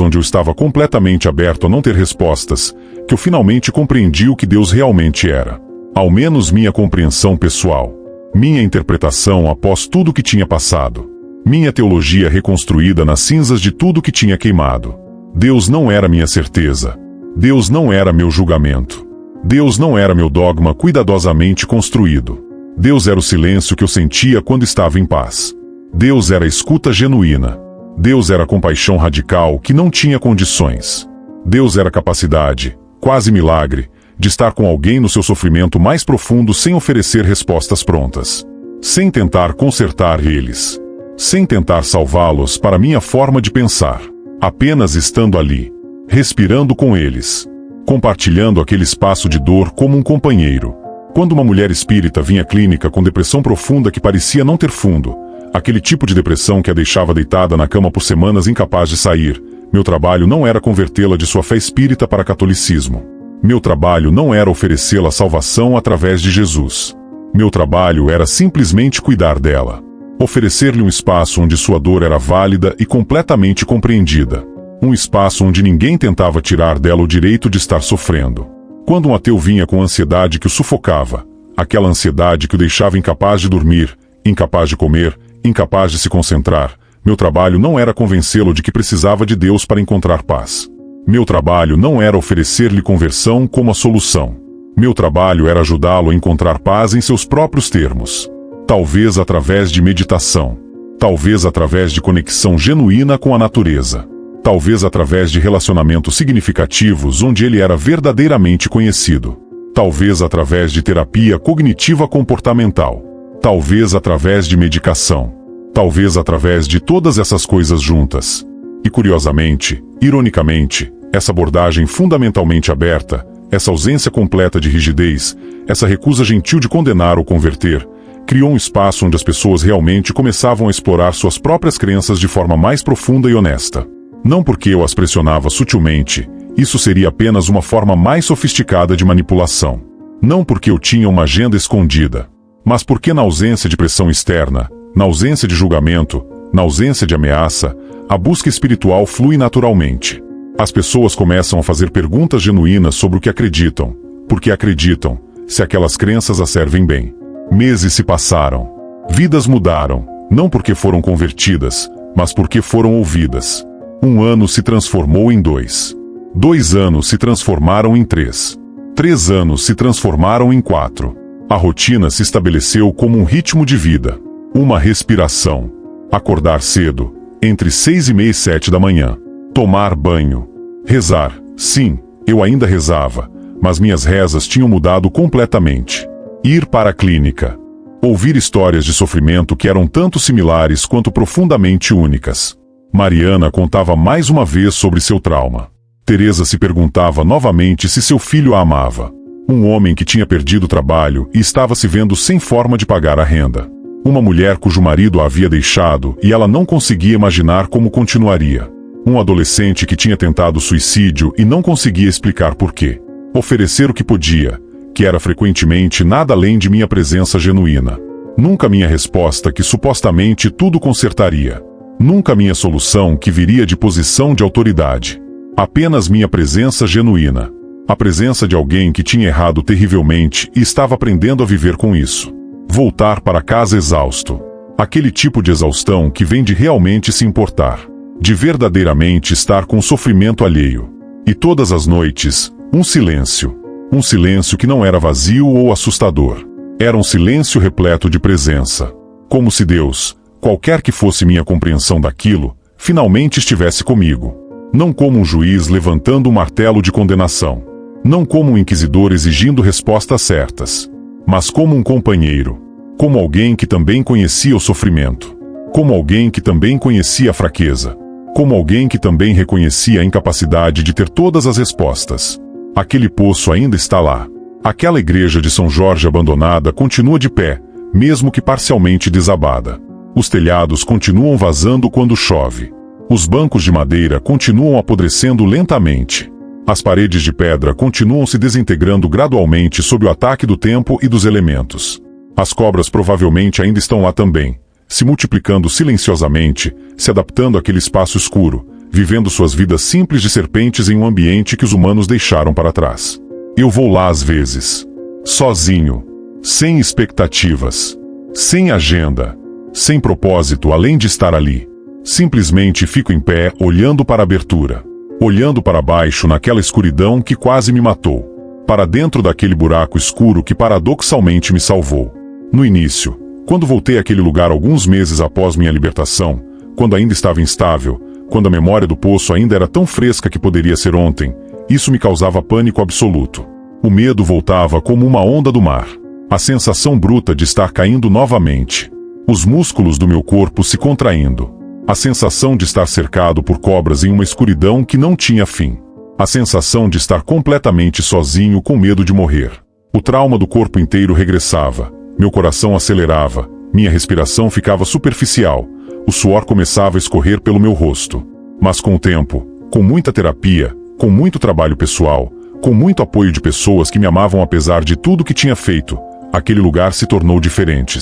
onde eu estava completamente aberto a não ter respostas, que eu finalmente compreendi o que Deus realmente era. Ao menos minha compreensão pessoal. Minha interpretação após tudo que tinha passado. Minha teologia reconstruída nas cinzas de tudo que tinha queimado. Deus não era minha certeza. Deus não era meu julgamento. Deus não era meu dogma cuidadosamente construído. Deus era o silêncio que eu sentia quando estava em paz. Deus era a escuta genuína. Deus era a compaixão radical que não tinha condições. Deus era a capacidade, quase milagre, de estar com alguém no seu sofrimento mais profundo sem oferecer respostas prontas. Sem tentar consertar eles. Sem tentar salvá-los para minha forma de pensar. Apenas estando ali. Respirando com eles. Compartilhando aquele espaço de dor como um companheiro. Quando uma mulher espírita vinha à clínica com depressão profunda que parecia não ter fundo, aquele tipo de depressão que a deixava deitada na cama por semanas incapaz de sair, meu trabalho não era convertê-la de sua fé espírita para catolicismo. Meu trabalho não era oferecê-la salvação através de Jesus. Meu trabalho era simplesmente cuidar dela. Oferecer-lhe um espaço onde sua dor era válida e completamente compreendida. Um espaço onde ninguém tentava tirar dela o direito de estar sofrendo. Quando um ateu vinha com ansiedade que o sufocava, aquela ansiedade que o deixava incapaz de dormir, incapaz de comer, incapaz de se concentrar, meu trabalho não era convencê-lo de que precisava de Deus para encontrar paz. Meu trabalho não era oferecer-lhe conversão como a solução. Meu trabalho era ajudá-lo a encontrar paz em seus próprios termos. Talvez através de meditação. Talvez através de conexão genuína com a natureza. Talvez através de relacionamentos significativos onde ele era verdadeiramente conhecido. Talvez através de terapia cognitiva comportamental. Talvez através de medicação. Talvez através de todas essas coisas juntas. E curiosamente, ironicamente, essa abordagem fundamentalmente aberta, essa ausência completa de rigidez, essa recusa gentil de condenar ou converter, criou um espaço onde as pessoas realmente começavam a explorar suas próprias crenças de forma mais profunda e honesta. Não porque eu as pressionava sutilmente, isso seria apenas uma forma mais sofisticada de manipulação. Não porque eu tinha uma agenda escondida, mas porque na ausência de pressão externa, na ausência de julgamento, na ausência de ameaça, a busca espiritual flui naturalmente. As pessoas começam a fazer perguntas genuínas sobre o que acreditam, porque acreditam, se aquelas crenças as servem bem. Meses se passaram. Vidas mudaram, não porque foram convertidas, mas porque foram ouvidas. 1 ano se transformou em 2. 2 anos se transformaram em 3. 3 anos se transformaram em 4. A rotina se estabeleceu como um ritmo de vida. Uma respiração. Acordar cedo, entre 6h30 e 7 da manhã. Tomar banho. Rezar. Sim, eu ainda rezava, mas minhas rezas tinham mudado completamente. Ir para a clínica. Ouvir histórias de sofrimento que eram tanto similares quanto profundamente únicas. Mariana contava mais uma vez sobre seu trauma. Teresa se perguntava novamente se seu filho a amava. Um homem que tinha perdido o trabalho e estava se vendo sem forma de pagar a renda. Uma mulher cujo marido a havia deixado e ela não conseguia imaginar como continuaria. Um adolescente que tinha tentado suicídio e não conseguia explicar por quê. Oferecer o que podia, que era frequentemente nada além de minha presença genuína. Nunca minha resposta que supostamente tudo consertaria. Nunca minha solução que viria de posição de autoridade. Apenas minha presença genuína. A presença de alguém que tinha errado terrivelmente e estava aprendendo a viver com isso. Voltar para casa exausto. Aquele tipo de exaustão que vem de realmente se importar. De verdadeiramente estar com o sofrimento alheio. E todas as noites, um silêncio. Um silêncio que não era vazio ou assustador. Era um silêncio repleto de presença. Como se Deus, qualquer que fosse minha compreensão daquilo, finalmente estivesse comigo. Não como um juiz levantando um martelo de condenação. Não como um inquisidor exigindo respostas certas. Mas como um companheiro. Como alguém que também conhecia o sofrimento. Como alguém que também conhecia a fraqueza. Como alguém que também reconhecia a incapacidade de ter todas as respostas. Aquele poço ainda está lá. Aquela igreja de São Jorge abandonada continua de pé, mesmo que parcialmente desabada. Os telhados continuam vazando quando chove. Os bancos de madeira continuam apodrecendo lentamente. As paredes de pedra continuam se desintegrando gradualmente sob o ataque do tempo e dos elementos. As cobras provavelmente ainda estão lá também, se multiplicando silenciosamente, se adaptando àquele espaço escuro, vivendo suas vidas simples de serpentes em um ambiente que os humanos deixaram para trás. Eu vou lá às vezes. Sozinho. Sem expectativas. Sem agenda. Sem propósito além de estar ali. Simplesmente fico em pé, olhando para a abertura. Olhando para baixo naquela escuridão que quase me matou. Para dentro daquele buraco escuro que paradoxalmente me salvou. No início, quando voltei àquele lugar alguns meses após minha libertação, quando ainda estava instável, quando a memória do poço ainda era tão fresca que poderia ser ontem, isso me causava pânico absoluto. O medo voltava como uma onda do mar. A sensação bruta de estar caindo novamente. Os músculos do meu corpo se contraindo. A sensação de estar cercado por cobras em uma escuridão que não tinha fim. A sensação de estar completamente sozinho com medo de morrer. O trauma do corpo inteiro regressava. Meu coração acelerava. Minha respiração ficava superficial. O suor começava a escorrer pelo meu rosto. Mas com o tempo, com muita terapia, com muito trabalho pessoal, com muito apoio de pessoas que me amavam apesar de tudo que tinha feito, aquele lugar se tornou diferente.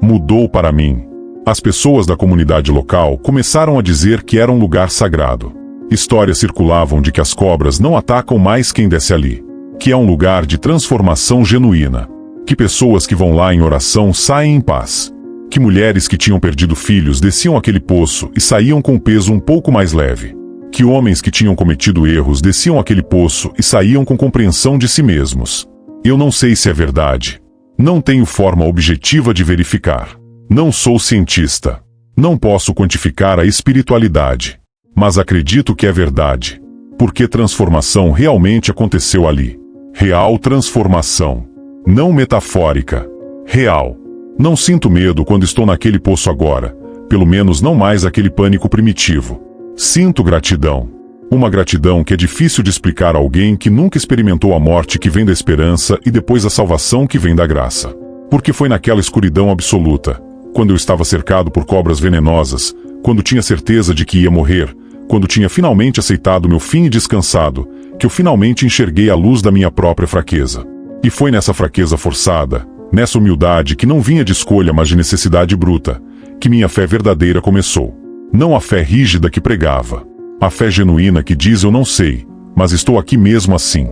Mudou para mim. As pessoas da comunidade local começaram a dizer que era um lugar sagrado. Histórias circulavam de que as cobras não atacam mais quem desce ali. Que é um lugar de transformação genuína. Que pessoas que vão lá em oração saem em paz. Que mulheres que tinham perdido filhos desciam aquele poço e saíam com o peso um pouco mais leve. Que homens que tinham cometido erros desciam aquele poço e saíam com compreensão de si mesmos. Eu não sei se é verdade. Não tenho forma objetiva de verificar. Não sou cientista. Não posso quantificar a espiritualidade. Mas acredito que é verdade. Porque transformação realmente aconteceu ali. Real transformação. Não metafórica. Real. Não sinto medo quando estou naquele poço agora. Pelo menos não mais aquele pânico primitivo. Sinto gratidão. Uma gratidão que é difícil de explicar a alguém que nunca experimentou a morte que vem da esperança e depois a salvação que vem da graça. Porque foi naquela escuridão absoluta, quando eu estava cercado por cobras venenosas, quando tinha certeza de que ia morrer, quando tinha finalmente aceitado meu fim e descansado, que eu finalmente enxerguei a luz da minha própria fraqueza. E foi nessa fraqueza forçada, nessa humildade que não vinha de escolha mas de necessidade bruta, que minha fé verdadeira começou. Não a fé rígida que pregava. A fé genuína que diz eu não sei, mas estou aqui mesmo assim.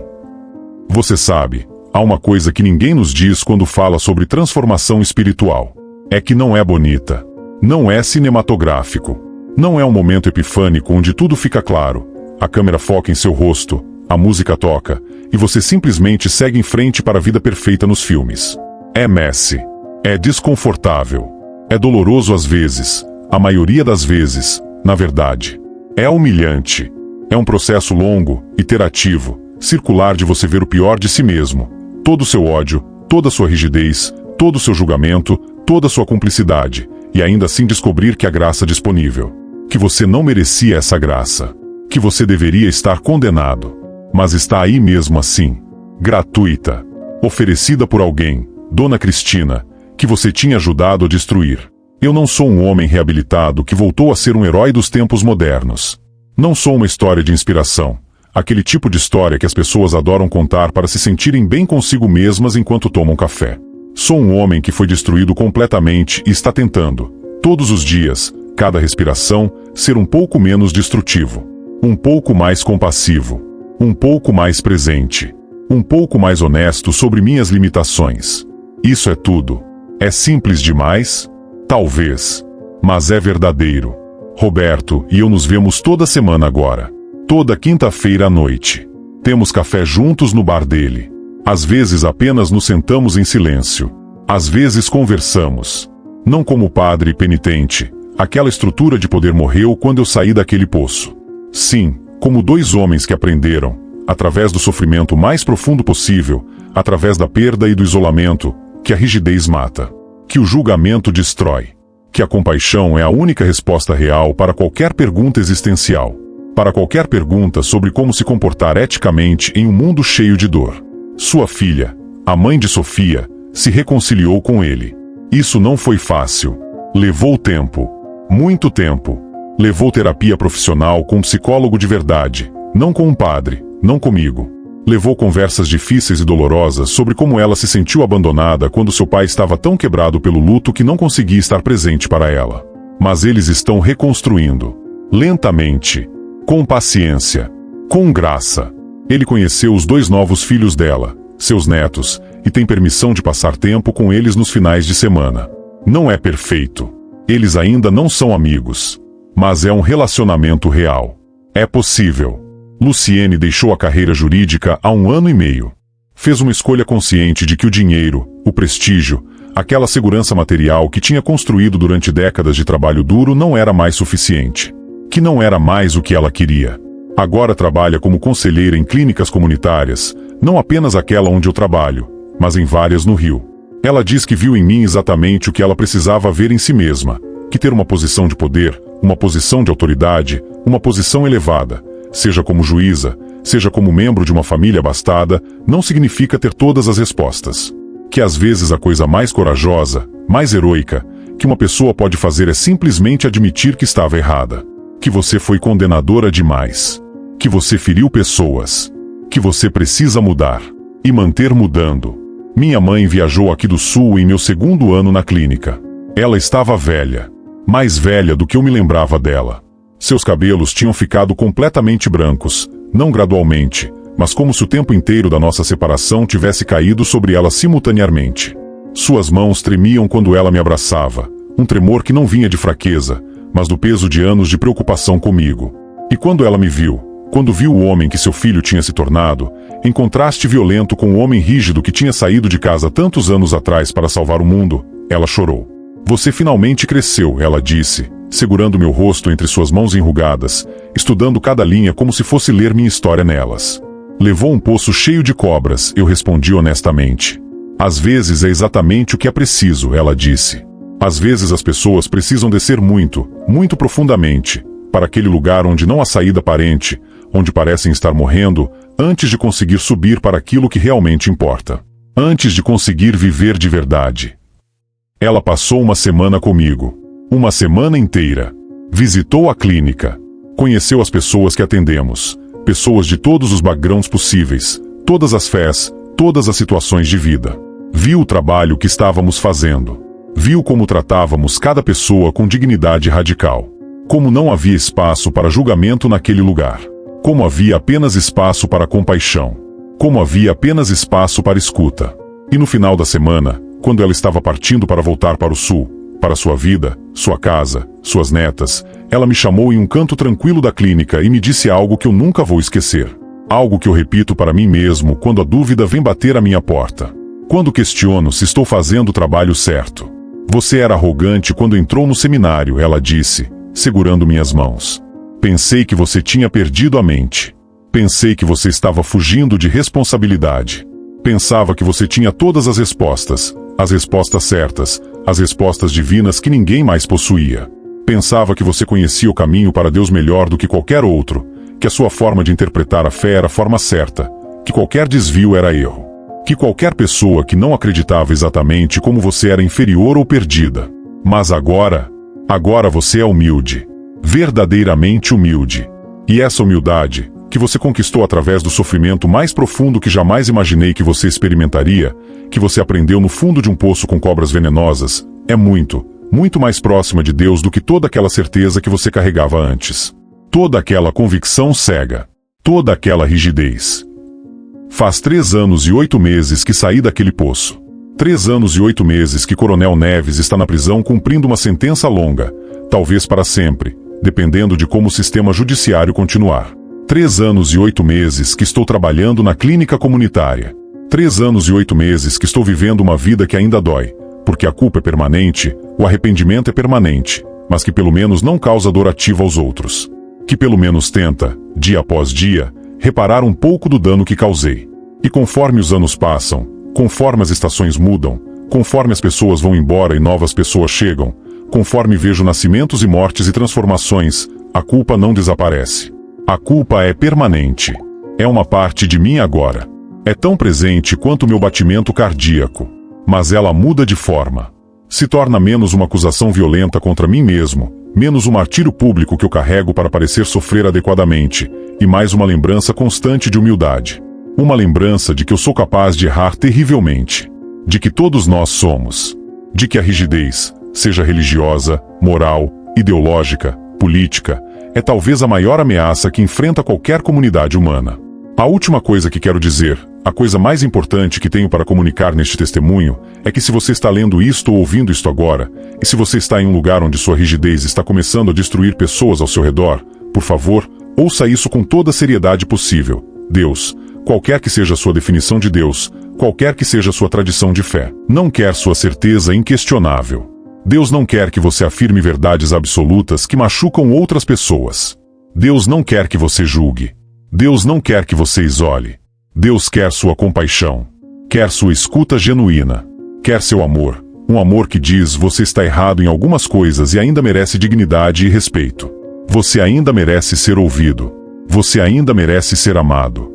Você sabe, há uma coisa que ninguém nos diz quando fala sobre transformação espiritual. É que não é bonita. Não é cinematográfico. Não é um momento epifânico onde tudo fica claro. A câmera foca em seu rosto, a música toca, e você simplesmente segue em frente para a vida perfeita nos filmes. É messy. É desconfortável. É doloroso às vezes, a maioria das vezes, na verdade. É humilhante. É um processo longo, iterativo, circular de você ver o pior de si mesmo. Todo o seu ódio, toda a sua rigidez, todo o seu julgamento, toda a sua cumplicidade, e ainda assim descobrir que a graça disponível. Que você não merecia essa graça. Que você deveria estar condenado. Mas está aí mesmo assim. Gratuita. Oferecida por alguém, Dona Cristina, que você tinha ajudado a destruir. Eu não sou um homem reabilitado que voltou a ser um herói dos tempos modernos. Não sou uma história de inspiração. Aquele tipo de história que as pessoas adoram contar para se sentirem bem consigo mesmas enquanto tomam café. Sou um homem que foi destruído completamente e está tentando, todos os dias, cada respiração, ser um pouco menos destrutivo. Um pouco mais compassivo. Um pouco mais presente. Um pouco mais honesto sobre minhas limitações. Isso é tudo. É simples demais? Talvez. Mas é verdadeiro. Roberto e eu nos vemos toda semana agora. Toda quinta-feira à noite. Temos café juntos no bar dele. Às vezes apenas nos sentamos em silêncio. Às vezes conversamos. Não como padre penitente. Aquela estrutura de poder morreu quando eu saí daquele poço. Sim, como dois homens que aprenderam, através do sofrimento mais profundo possível, através da perda e do isolamento, que a rigidez mata. Que o julgamento destrói. Que a compaixão é a única resposta real para qualquer pergunta existencial. Para qualquer pergunta sobre como se comportar eticamente em um mundo cheio de dor. Sua filha, a mãe de Sofia, se reconciliou com ele. Isso não foi fácil. Levou tempo. Muito tempo. Levou terapia profissional com um psicólogo de verdade, não com um padre, não comigo. Levou conversas difíceis e dolorosas sobre como ela se sentiu abandonada quando seu pai estava tão quebrado pelo luto que não conseguia estar presente para ela. Mas eles estão reconstruindo. Lentamente. Com paciência. Com graça. Ele conheceu os 2 novos filhos dela, seus netos, e tem permissão de passar tempo com eles nos finais de semana. Não é perfeito. Eles ainda não são amigos. Mas é um relacionamento real. É possível. Luciene deixou a carreira jurídica há 1 ano e meio. Fez uma escolha consciente de que o dinheiro, o prestígio, aquela segurança material que tinha construído durante décadas de trabalho duro não era mais suficiente. Que não era mais o que ela queria. Agora trabalha como conselheira em clínicas comunitárias, não apenas aquela onde eu trabalho, mas em várias no Rio. Ela diz que viu em mim exatamente o que ela precisava ver em si mesma, que ter uma posição de poder, uma posição de autoridade, uma posição elevada, seja como juíza, seja como membro de uma família abastada, não significa ter todas as respostas. Que às vezes a coisa mais corajosa, mais heroica, que uma pessoa pode fazer é simplesmente admitir que estava errada. Que você foi condenadora demais. Que você feriu pessoas. Que você precisa mudar. E manter mudando. Minha mãe viajou aqui do sul em meu 2º ano na clínica. Ela estava velha. Mais velha do que eu me lembrava dela. Seus cabelos tinham ficado completamente brancos, não gradualmente, mas como se o tempo inteiro da nossa separação tivesse caído sobre ela simultaneamente. Suas mãos tremiam quando ela me abraçava, um tremor que não vinha de fraqueza, mas do peso de anos de preocupação comigo. E quando ela me viu, Quando viu o homem que seu filho tinha se tornado, em contraste violento com o homem rígido que tinha saído de casa tantos anos atrás para salvar o mundo, ela chorou. Você finalmente cresceu, ela disse, segurando meu rosto entre suas mãos enrugadas, estudando cada linha como se fosse ler minha história nelas. Levou um poço cheio de cobras, eu respondi honestamente. Às vezes é exatamente o que é preciso, ela disse. Às vezes as pessoas precisam descer muito, muito profundamente, para aquele lugar onde não há saída aparente, onde parecem estar morrendo, antes de conseguir subir para aquilo que realmente importa. Antes de conseguir viver de verdade. Ela passou uma semana comigo. Uma semana inteira. Visitou a clínica. Conheceu as pessoas que atendemos. Pessoas de todos os backgrounds possíveis, todas as fés, todas as situações de vida. Viu o trabalho que estávamos fazendo. Viu como tratávamos cada pessoa com dignidade radical. Como não havia espaço para julgamento naquele lugar. Como havia apenas espaço para compaixão. Como havia apenas espaço para escuta. E no final da semana, quando ela estava partindo para voltar para o sul, para sua vida, sua casa, suas netas, ela me chamou em um canto tranquilo da clínica e me disse algo que eu nunca vou esquecer. Algo que eu repito para mim mesmo quando a dúvida vem bater à minha porta. Quando questiono se estou fazendo o trabalho certo. Você era arrogante quando entrou no seminário, ela disse, segurando minhas mãos. Pensei que você tinha perdido a mente. Pensei que você estava fugindo de responsabilidade. Pensava que você tinha todas as respostas certas, as respostas divinas que ninguém mais possuía. Pensava que você conhecia o caminho para Deus melhor do que qualquer outro, que a sua forma de interpretar a fé era a forma certa, que qualquer desvio era erro, que qualquer pessoa que não acreditava exatamente como você era inferior ou perdida. Mas agora você é humilde. Verdadeiramente humilde. E essa humildade, que você conquistou através do sofrimento mais profundo que jamais imaginei que você experimentaria, que você aprendeu no fundo de um poço com cobras venenosas, é muito, muito mais próxima de Deus do que toda aquela certeza que você carregava antes. Toda aquela convicção cega. Toda aquela rigidez. Faz 3 anos e 8 meses que saí daquele poço. 3 anos e 8 meses que Coronel Neves está na prisão cumprindo uma sentença longa, talvez para sempre, dependendo de como o sistema judiciário continuar. 3 anos e 8 meses que estou trabalhando na clínica comunitária. 3 anos e 8 meses que estou vivendo uma vida que ainda dói, porque a culpa é permanente, o arrependimento é permanente, mas que pelo menos não causa dor ativa aos outros. Que pelo menos tenta, dia após dia, reparar um pouco do dano que causei. E conforme os anos passam, conforme as estações mudam, conforme as pessoas vão embora e novas pessoas chegam, conforme vejo nascimentos e mortes e transformações, a culpa não desaparece. A culpa é permanente. É uma parte de mim agora. É tão presente quanto o meu batimento cardíaco. Mas ela muda de forma. Se torna menos uma acusação violenta contra mim mesmo, menos um martírio público que eu carrego para parecer sofrer adequadamente, e mais uma lembrança constante de humildade. Uma lembrança de que eu sou capaz de errar terrivelmente. De que todos nós somos. De que a rigidez, seja religiosa, moral, ideológica, política, é talvez a maior ameaça que enfrenta qualquer comunidade humana. A última coisa que quero dizer, a coisa mais importante que tenho para comunicar neste testemunho, é que se você está lendo isto ou ouvindo isto agora, e se você está em um lugar onde sua rigidez está começando a destruir pessoas ao seu redor, por favor, ouça isso com toda a seriedade possível. Deus, qualquer que seja a sua definição de Deus, qualquer que seja a sua tradição de fé, não quer sua certeza inquestionável. Deus não quer que você afirme verdades absolutas que machucam outras pessoas. Deus não quer que você julgue. Deus não quer que você isole. Deus quer sua compaixão. Quer sua escuta genuína. Quer seu amor. Um amor que diz: você está errado em algumas coisas e ainda merece dignidade e respeito. Você ainda merece ser ouvido. Você ainda merece ser amado.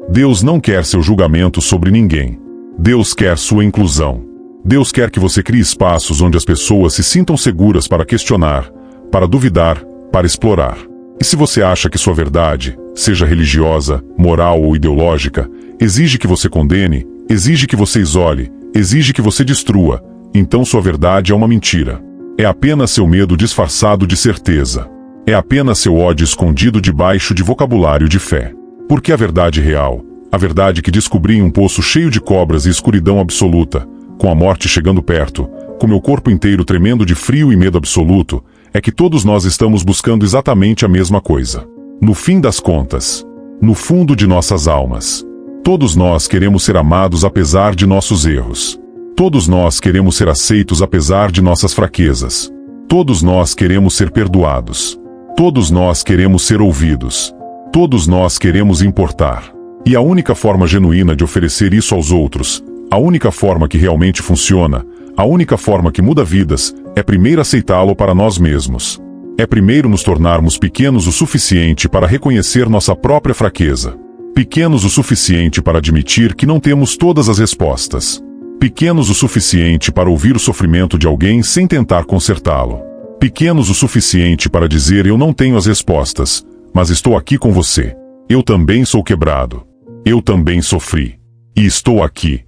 Deus não quer seu julgamento sobre ninguém. Deus quer sua inclusão. Deus quer que você crie espaços onde as pessoas se sintam seguras para questionar, para duvidar, para explorar. E se você acha que sua verdade, seja religiosa, moral ou ideológica, exige que você condene, exige que você isole, exige que você destrua, então sua verdade é uma mentira. É apenas seu medo disfarçado de certeza. É apenas seu ódio escondido debaixo de vocabulário de fé. Porque a verdade real, a verdade que descobri em um poço cheio de cobras e escuridão absoluta, com a morte chegando perto, com meu corpo inteiro tremendo de frio e medo absoluto, é que todos nós estamos buscando exatamente a mesma coisa. No fim das contas, no fundo de nossas almas, todos nós queremos ser amados apesar de nossos erros. Todos nós queremos ser aceitos apesar de nossas fraquezas. Todos nós queremos ser perdoados. Todos nós queremos ser ouvidos. Todos nós queremos importar. E a única forma genuína de oferecer isso aos outros, a única forma que realmente funciona, a única forma que muda vidas, é primeiro aceitá-lo para nós mesmos. É primeiro nos tornarmos pequenos o suficiente para reconhecer nossa própria fraqueza. Pequenos o suficiente para admitir que não temos todas as respostas. Pequenos o suficiente para ouvir o sofrimento de alguém sem tentar consertá-lo. Pequenos o suficiente para dizer: eu não tenho as respostas, mas estou aqui com você. Eu também sou quebrado. Eu também sofri. E estou aqui.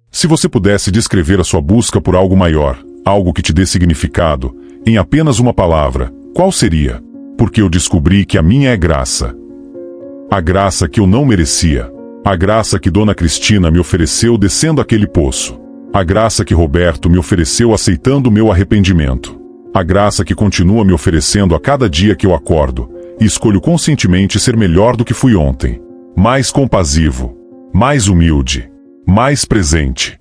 Se você pudesse descrever a sua busca por algo maior, algo que te dê significado, em apenas uma palavra, qual seria? Porque eu descobri que a minha é graça. A graça que eu não merecia. A graça que Dona Cristina me ofereceu descendo aquele poço. A graça que Roberto me ofereceu aceitando o meu arrependimento. A graça que continua me oferecendo a cada dia que eu acordo, e escolho conscientemente ser melhor do que fui ontem. Mais compassivo. Mais humilde. Mais presente.